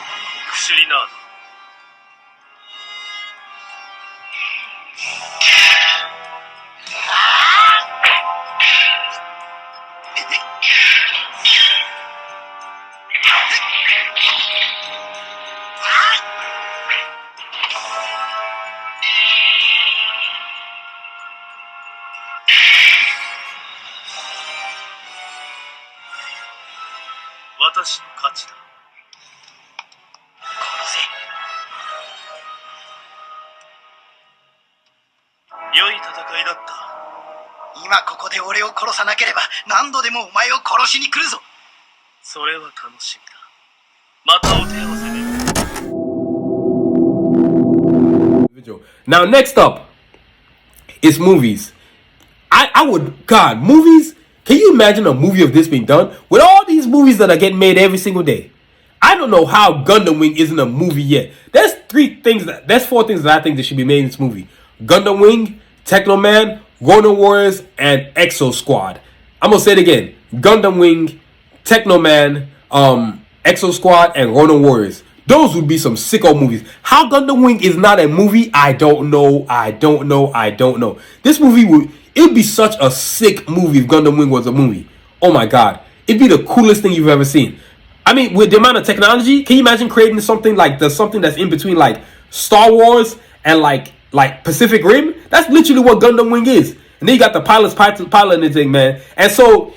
Now, next up is movies. I would, God, movies. Can you imagine a movie of this being done? With all these movies that are getting made every single day. I don't know how Gundam Wing isn't a movie yet. There's 4 things that I think that should be made in this movie. Gundam Wing, Techno Man, Ronin Warriors, and Exo Squad. I'm going to say it again. Gundam Wing, Techno Man, Exo Squad, and Ronin Warriors. Those would be some sicko movies. How Gundam Wing is not a movie, I don't know. This movie it'd be such a sick movie if Gundam Wing was a movie. Oh my god. It'd be the coolest thing you've ever seen. I mean, with the amount of technology, can you imagine creating something like something that's in between like Star Wars and like Pacific Rim? That's literally what Gundam Wing is. And then you got the pilots piloting the thing, man. And so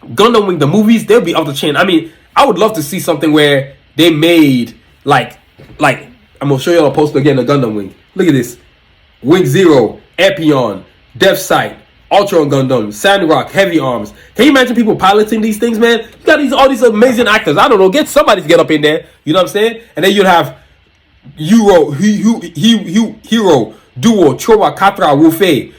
Gundam Wing, the movies, they'll be off the chain. I mean, I would love to see something where they made like I'm gonna show you a poster again of Gundam Wing. Look at this. Wing Zero, Epion, Death Sight, Ultron Gundam, Sandrock, Heavy Arms. Can you imagine people piloting these things, man? You got all these amazing actors. I don't know, get somebody to get up in there. You know what I'm saying? And then you'd have Hero, Duo, Chowa, Katra, Wufei,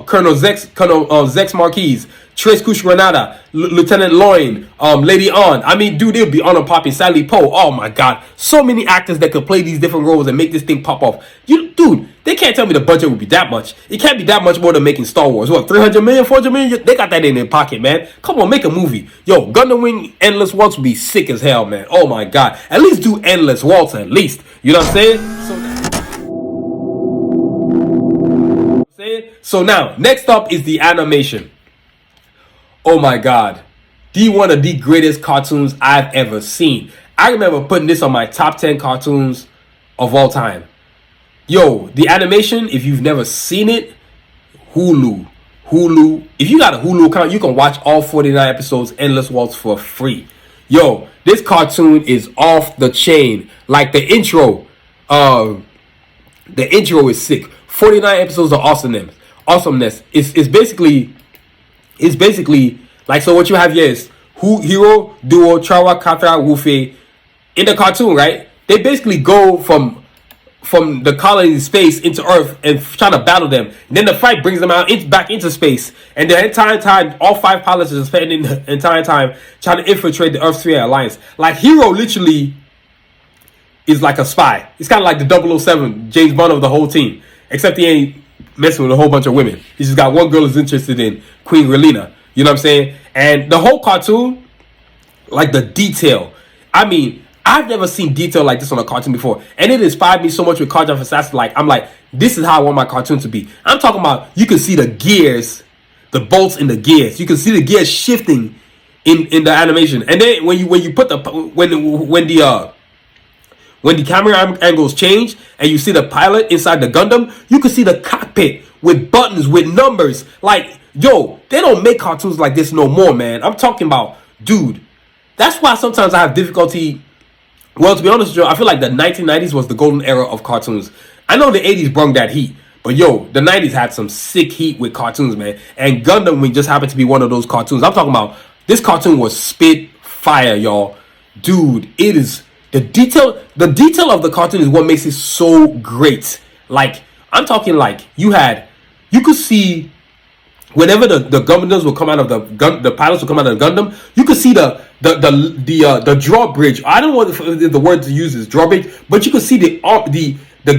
Colonel Zex Marquise, Trace Kush Granada, Lieutenant Loin, Lady On. I mean, dude, they'll be on and popping. Sally Poe. Oh my god. So many actors that could play these different roles and make this thing pop off. Dude, they can't tell me the budget would be that much. It can't be that much more than making Star Wars. What, 300 million, 400 million? They got that in their pocket, man. Come on, make a movie. Yo, Gundam Wing Endless Waltz would be sick as hell, man. Oh my god. At least do Endless Waltz, at least. You know what I'm saying? So now, next up is the animation. Oh my god. One of the greatest cartoons I've ever seen. I remember putting this on my top 10 cartoons of all time. Yo, the animation, if you've never seen it, Hulu. If you got a Hulu account, you can watch all 49 episodes Endless Waltz for free. Yo, this cartoon is off the chain. Like the intro is sick. 49 episodes of awesomeness. awesomeness. It's basically like, so what you have here is Hero, Duo, Chara, Katra, Wufei in the cartoon, right? They basically go from the colony space into Earth and trying to battle them. And then the fight brings them out back into space. And the entire time, all 5 pilots are spending the entire time trying to infiltrate the Earth 3 Alliance. Like, Hero literally is like a spy. He's kind of like the 007 James Bond of the whole team. Except he ain't messing with a whole bunch of women. He's just got one girl who's interested in, Queen Relina. You know what I'm saying? And the whole cartoon, like the detail. I mean, I've never seen detail like this on a cartoon before. And it inspired me so much with Cards of Assassin. Like, I'm like, this is how I want my cartoon to be. I'm talking about, you can see the gears, the bolts in the gears. You can see the gears shifting in the animation. And then when you put when the camera angles change and you see the pilot inside the Gundam, you can see the cockpit with buttons, with numbers. Like, yo, they don't make cartoons like this no more, man. I'm talking about, dude. That's why sometimes I have difficulty. Well, to be honest with you, I feel like the 1990s was the golden era of cartoons. I know the 80s brung that heat. But yo, the 90s had some sick heat with cartoons, man. And Gundam Wing just happened to be one of those cartoons. I'm talking about, this cartoon was spit fire, y'all. Dude, it is... The detail of the cartoon is what makes it so great. Like, I'm talking like, you could see whenever the Gundams will come out of the pilots will come out of the Gundam, you could see the drawbridge. I don't know what the word to use is, drawbridge, but you could see the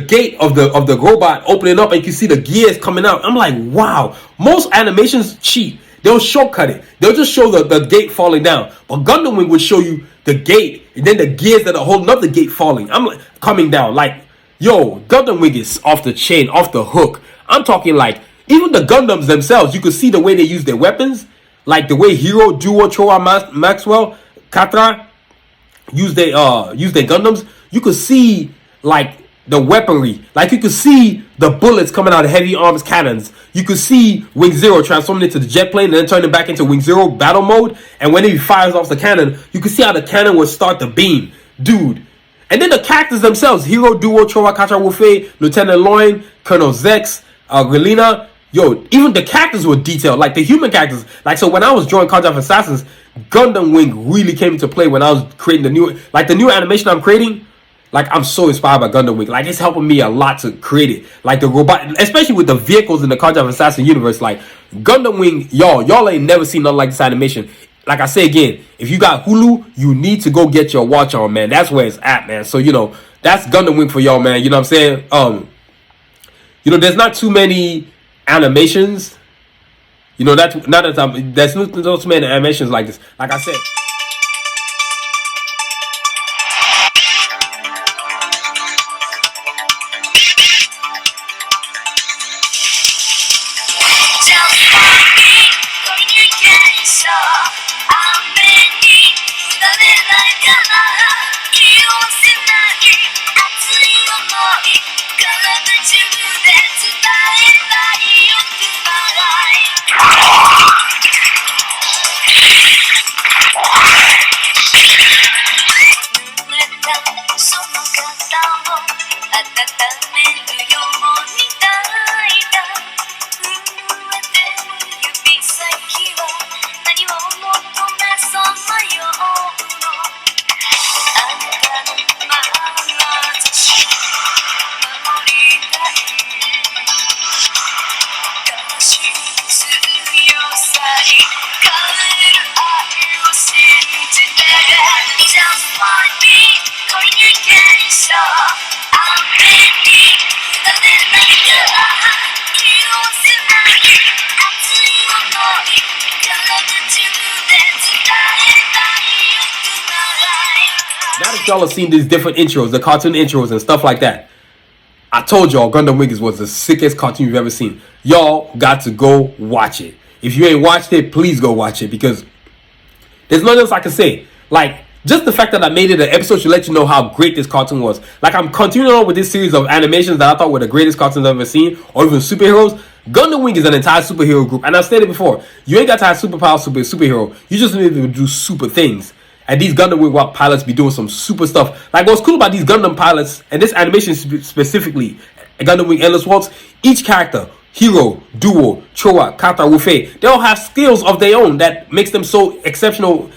gate of the robot opening up, and you can see the gears coming out. I'm like, wow. Most animations cheat. They'll shortcut it. They'll just show the gate falling down. But Gundam Wing would show you the gate, and then the gears that are holding up the gate falling. I'm like, coming down. Like, yo, Gundam Wing is off the chain, off the hook. I'm talking like, even the Gundams themselves, you could see the way they use their weapons. Like the way Hero, Duo, Choa, Maxwell, Katra use their Gundams. You could see like the weaponry. Like, you could see the bullets coming out of heavy arms cannons. You could see Wing Zero transforming into the jet plane and then turning back into Wing Zero battle mode. And when he fires off the cannon, you could see how the cannon would start the beam. Dude. And then the characters themselves. Hero, Duo, Choa, Katra, Wufei, Lieutenant Loin, Colonel Zex, Relina. Yo, even the characters were detailed. Like, the human characters. Like, so when I was drawing Cards of Assassins, Gundam Wing really came into play when I was creating the new animation I'm creating. Like, I'm so inspired by Gundam Wing. Like, it's helping me a lot to create it. Like, the robot, especially with the vehicles in the Cards of Assassin universe. Like, Gundam Wing, y'all ain't never seen nothing like this animation. Like I say again, if you got Hulu, you need to go get your watch on, man. That's where it's at, man. So, you know, that's Gundam Wing for y'all, man. You know what I'm saying? You know, there's not too many animations. You know, there's not too many animations like this. Like I said. Now that y'all have seen these different intros, the cartoon intros and stuff like that, I told y'all Gundam Wing was the sickest cartoon you've ever seen. Y'all got to go watch it. If you ain't watched it, please go watch it, because there's nothing else I can say. Like, just the fact that I made it an episode should let you know how great this cartoon was. Like, I'm continuing on with this series of animations that I thought were the greatest cartoons I've ever seen, or even superheroes. Gundam Wing is an entire superhero group, and I've stated before, you ain't got to have superpower, superhero. You just need to do super things. And these Gundam Wing pilots be doing some super stuff. Like, what's cool about these Gundam pilots, and this animation specifically, Gundam Wing Endless Waltz, each character Hero, Duo, Choa, Kata, Wufe. They all have skills of their own that makes them so exceptional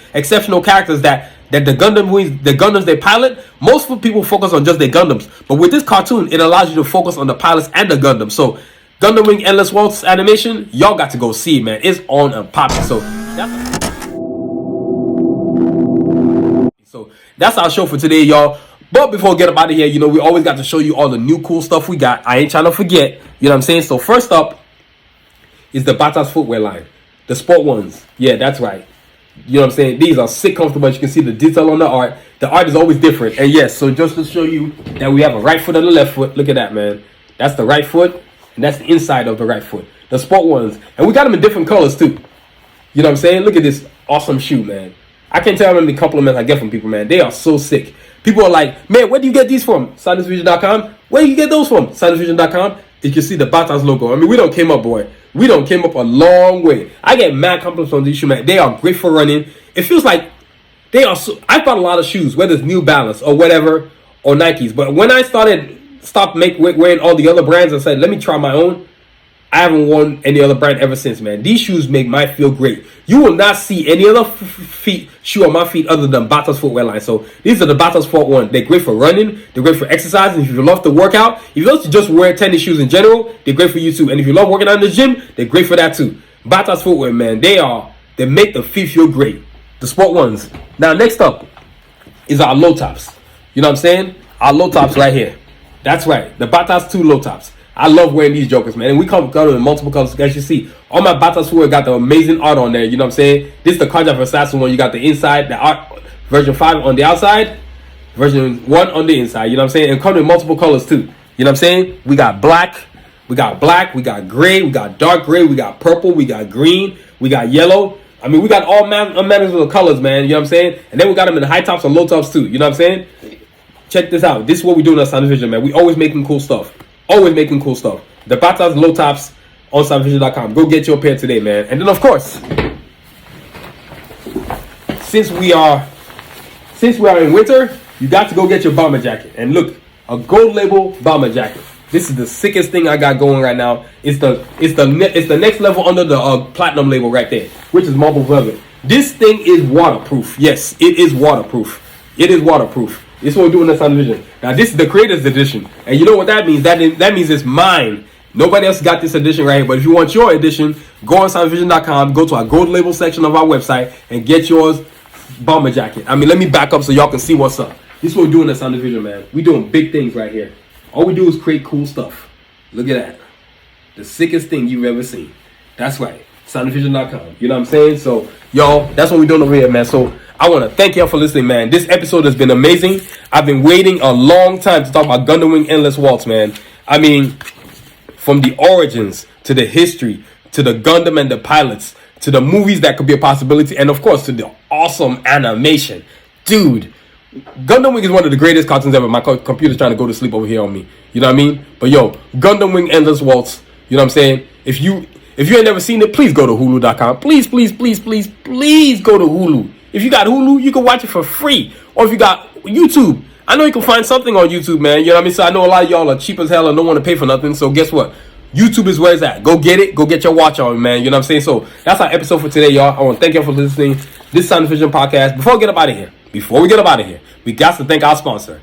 characters that the Gundams they pilot, most people focus on just their Gundams. But with this cartoon, it allows you to focus on the pilots and the Gundams. So Gundam Wing Endless Waltz animation, y'all got to go see it, man. It's on and popping. So that's our show for today, y'all. But before we get up out of here, you know, we always got to show you all the new cool stuff we got. I ain't trying to forget. You know what I'm saying? So first up is the Bata's footwear line. The sport ones. Yeah, that's right. You know what I'm saying? These are sick comfortable. You can see the detail on the art. The art is always different. And yes, so just to show you that we have a right foot and a left foot. Look at that, man. That's the right foot. And that's the inside of the right foot. The sport ones. And we got them in different colors too. You know what I'm saying? Look at this awesome shoe, man. I can't tell how many compliments I get from people, man. They are so sick. People are like, man, where do you get these from? SanusVision.com. Where do you get those from? SanusVision.com. You can see the Bata's logo. I mean, we don't came up, boy. We don't came up a long way. I get mad compliments on these shoes, man. They are great for running. It feels like they are so... I bought a lot of shoes, whether it's New Balance or whatever, or Nikes. But when I stopped wearing all the other brands and said, let me try my own, I haven't worn any other brand ever since, man. These shoes make my feel great. You will not see any other shoe on my feet other than Bata's footwear line. So these are the Bata's Sport 1. They're great for running. They're great for exercising. If you love to work out, if you love to just wear tennis shoes in general, they're great for you too. And if you love working out in the gym, they're great for that too. Bata's footwear, man. They make the feet feel great. The Sport 1s. Now next up is our low tops. You know what I'm saying? Our low tops right here. That's right. The Bata's 2 low tops. I love wearing these jokers, man. And we come in multiple colors. As you see, all my Bata's footwear got the amazing art on there. You know what I'm saying? This is the Carja Assassin one. You got the inside, the art, version 5 on the outside, version 1 on the inside. You know what I'm saying? And come in multiple colors too. You know what I'm saying? We got black, we got gray, we got dark gray, we got purple, we got green, we got yellow. I mean, we got all manners of colors, man. You know what I'm saying? And then we got them in the high tops and low tops too. You know what I'm saying? Check this out. This is what we do in our Sound Vision, man. We always making cool stuff. Always making cool stuff. The Bata's low tops on SoundVision.com. Go get your pair today, man. And then, of course, since we are in winter, you got to go get your bomber jacket. And look, a gold label bomber jacket. This is the sickest thing I got going right now. It's the next level under the platinum label right there, which is marble velvet. This thing is waterproof. Yes, it is waterproof. It is waterproof. This is what we're doing in Sound Vision. Now, this is the creator's edition. And you know what that means? That means it's mine. Nobody else got this edition right here. But if you want your edition, go on SoundVision.com, go to our gold label section of our website, and get yours bomber jacket. I mean, let me back up so y'all can see what's up. This is what we're doing in Sound Vision, man. We're doing big things right here. All we do is create cool stuff. Look at that. The sickest thing you've ever seen. That's right. SoundVision.com. You know what I'm saying? So, y'all, that's what we're doing over here, man. So, I want to thank y'all for listening, man. This episode has been amazing. I've been waiting a long time to talk about Gundam Wing Endless Waltz, man. I mean, from the origins to the history to the Gundam and the pilots to the movies that could be a possibility, and of course to the awesome animation. Dude, Gundam Wing is one of the greatest cartoons ever. My computer's trying to go to sleep over here on me. You know what I mean? But yo, Gundam Wing Endless Waltz, you know what I'm saying? If you ain't never seen it, please go to Hulu.com. Please go to Hulu. If you got Hulu, you can watch it for free. Or if you got YouTube, I know you can find something on YouTube, man. You know what I mean? So I know a lot of y'all are cheap as hell and don't want to pay for nothing. So guess what? YouTube is where it's at. Go get it. Go get your watch on, man. You know what I'm saying? So that's our episode for today, y'all. I want to thank y'all for listening. This Sound Vision podcast. Before we get up out of here, we got to thank our sponsor,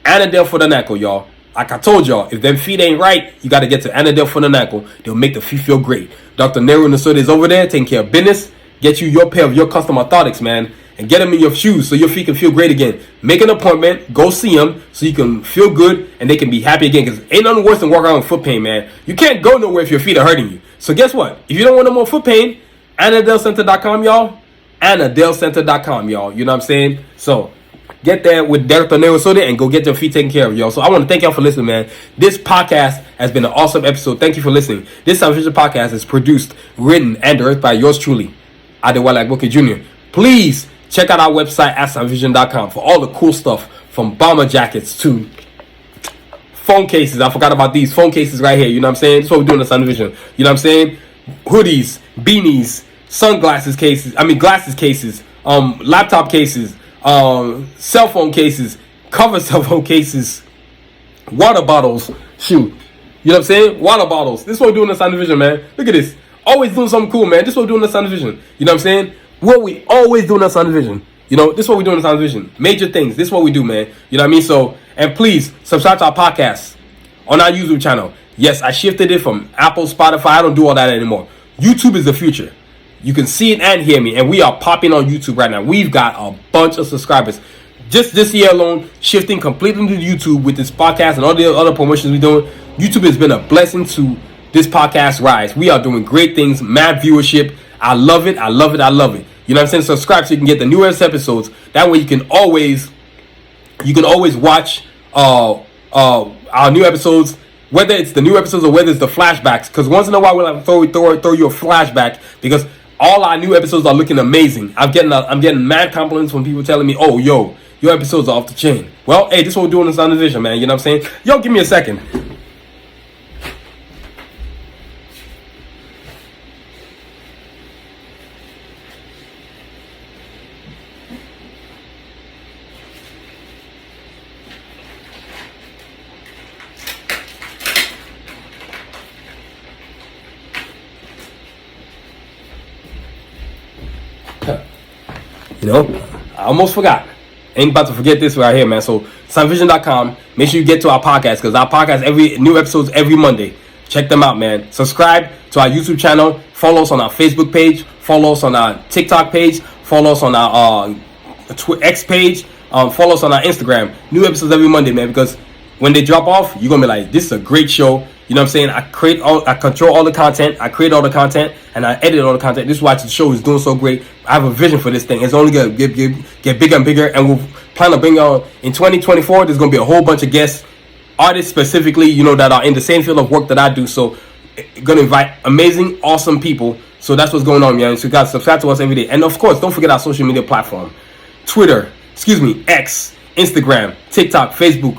Annadale for the Knuckle, y'all. Like I told y'all, if them feet ain't right, you got to get to Annadale for the Knuckle. They'll make the feet feel great. Dr. Nero Nasoda is over there taking care of business. Get you your pair of your custom orthotics, man, and get them in your shoes so your feet can feel great again. Make an appointment, go see them so you can feel good and they can be happy again. Because ain't nothing worse than walking around with foot pain, man. You can't go nowhere if your feet are hurting you. So guess what? If you don't want no more foot pain, AnnadaleCenter.com, y'all. AnnadaleCenter.com, y'all. You know what I'm saying? So get there with Dr. Nero Soda and go get your feet taken care of, y'all. So I want to thank y'all for listening, man. This podcast has been an awesome episode. Thank you for listening. This Sound Vision podcast is produced, written, and directed by yours truly, Adewale Agboke Jr. Please check out our website at soundvision.com for all the cool stuff, from bomber jackets to phone cases. I forgot about these phone cases right here. You know what I'm saying? That's what we're doing at Sound Vision. You know what I'm saying? Hoodies, beanies, sunglasses cases. Glasses cases, laptop cases, cell phone cases, cover cell phone cases, water bottles. Shoot. You know what I'm saying? Water bottles. This is what we're doing in Sound Vision, man. Look at this. Always doing something cool, man. This is what we're doing in Sound Vision. You know what I'm saying? What we always doing in Sound Vision. You know, this is what we're doing in Sound Vision. Major things. This is what we do, man. You know what I mean? So, and please subscribe to our podcast on our YouTube channel. Yes, I shifted it from Apple, Spotify. I don't do all that anymore. YouTube is the future. You can see it and hear me. And we are popping on YouTube right now. We've got a bunch of subscribers. Just this year alone, shifting completely to YouTube with this podcast and all the other promotions we're doing. YouTube has been a blessing to this podcast rise. We are doing great things, mad viewership. I love it. I love it. I love it. You know what I'm saying? Subscribe so you can get the newest episodes. That way you can always watch our new episodes, whether it's the new episodes or whether it's the flashbacks. Because once in a while we'll have to throw you a flashback because all our new episodes are looking amazing. I'm getting mad compliments when people telling me, "Oh, yo, your episodes are off the chain." Well, hey, this is what we're doing in Sound Vision, man. You know what I'm saying? Yo, give me a second. You know, I almost forgot. Ain't about to forget this right here, man. So, soundvision.com. Make sure you get to our podcast because our podcast, every new episodes every Monday. Check them out, man. Subscribe to our YouTube channel. Follow us on our Facebook page. Follow us on our TikTok page. Follow us on our X page. Follow us on our Instagram. New episodes every Monday, man. Because when they drop off, you're gonna be like, "This is a great show." You know what I'm saying? I control all the content. I create all the content, and I edit all the content. This is why the show is doing so great. I have a vision for this thing. It's only gonna get bigger and bigger, and we'll plan to bring on in 2024. There's gonna be a whole bunch of guests, artists specifically, you know, that are in the same field of work that I do. So, gonna invite amazing, awesome people. So that's what's going on, man. So you guys subscribe to us every day, and of course, don't forget our social media platform: X, Instagram, TikTok, Facebook,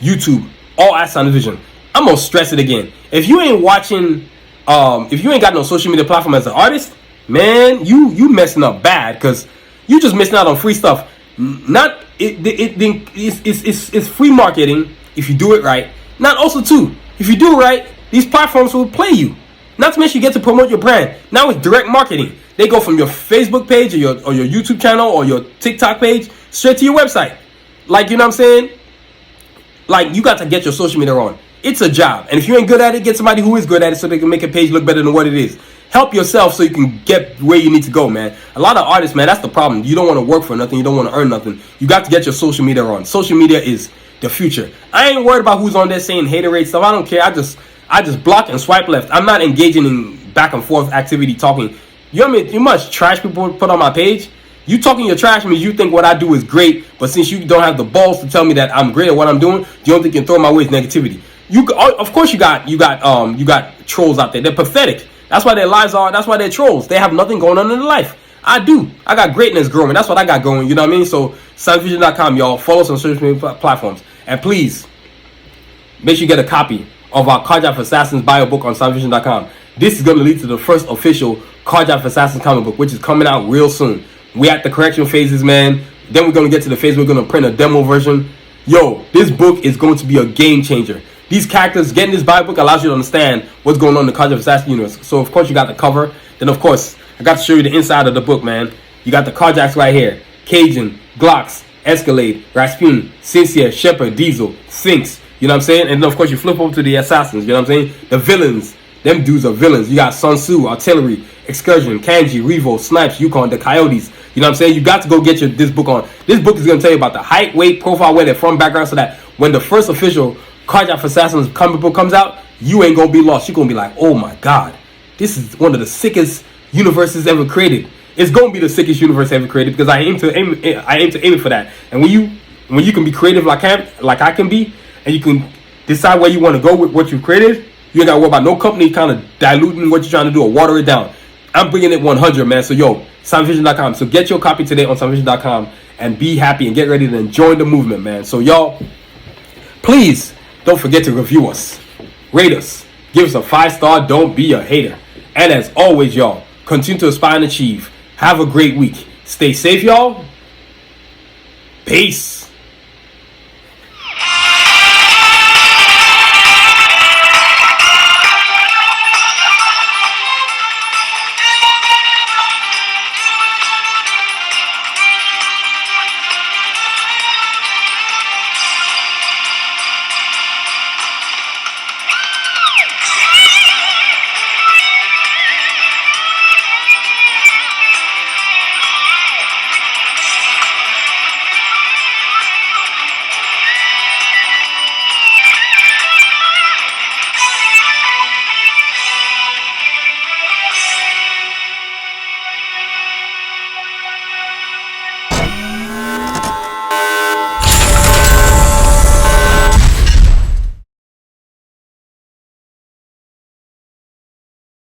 YouTube, all at Sound Vision. I'm gonna stress it again. If you ain't watching, if you ain't got no social media platform as an artist, man, you messing up bad because you just missing out on free stuff. It's free marketing if you do it right. Not also too, if you do it right, these platforms will play you. Not to mention you get to promote your brand. Now it's direct marketing. They go from your Facebook page or your YouTube channel or your TikTok page straight to your website. Like, you know what I'm saying? Like, you got to get your social media on. It's a job. And if you ain't good at it, get somebody who is good at it so they can make a page look better than what it is. Help yourself so you can get where you need to go, man. A lot of artists, man, that's the problem. You don't want to work for nothing. You don't want to earn nothing. You got to get your social media on. Social media is the future. I ain't worried about who's on there saying haterade stuff. I don't care. I just block and swipe left. I'm not engaging in back and forth activity talking. You know what I mean? You much trash people put on my page. You talking your trash means you think what I do is great, but since you don't have the balls to tell me that I'm great at what I'm doing, you don't think you can throw my way with negativity. Of course you got trolls out there. They're pathetic. That's why their lives are. That's why they're trolls. They have nothing going on in their life. I do. I got greatness growing. That's what I got going. You know what I mean? So soundvision.com, y'all. Follow us on social media platforms, and please make sure you get a copy of our Carjack Assassins bio book on soundvision.com. This is going to lead to the first official Carjack Assassins comic book, which is coming out real soon. We at the correction phases, man. Then we're going to get to the phase. We're going to print a demo version. Yo, this book is going to be a game changer. These characters, getting this Bible book allows you to understand what's going on in the Carjack Assassin universe. So, of course, you got the cover. Then, of course, I got to show you the inside of the book, man. You got the Carjacks right here. Cajun, Glocks, Escalade, Rasputin, Sincere, Shepard, Diesel, Sphinx. You know what I'm saying? And then, of course, you flip over to the Assassins. You know what I'm saying? The villains. Them dudes are villains. You got Sun Tzu, Artillery, Excursion, Kanji, Revo, Snipes, Yukon, the Coyotes. You know what I'm saying? You got to go get this book on. This book is going to tell you about the height, weight, profile, where they're from, background, so that when the first official Carjack Assassins comic book comes out, you ain't going to be lost. You're going to be like, oh my God, this is one of the sickest universes ever created. It's going to be the sickest universe ever created because I aim to aim it for that. And when you can be creative like I can be, and you can decide where you want to go with what you created, you ain't got to worry about no company kind of diluting what you're trying to do or water it down. I'm bringing it 100, man. So, yo, soundvision.com. So, get your copy today on soundvision.com and be happy and get ready to join the movement, man. So, y'all, please don't forget to review us, rate us, give us a 5-star. Don't be a hater. And as always, y'all, continue to aspire and achieve. Have a great week. Stay safe, y'all. Peace.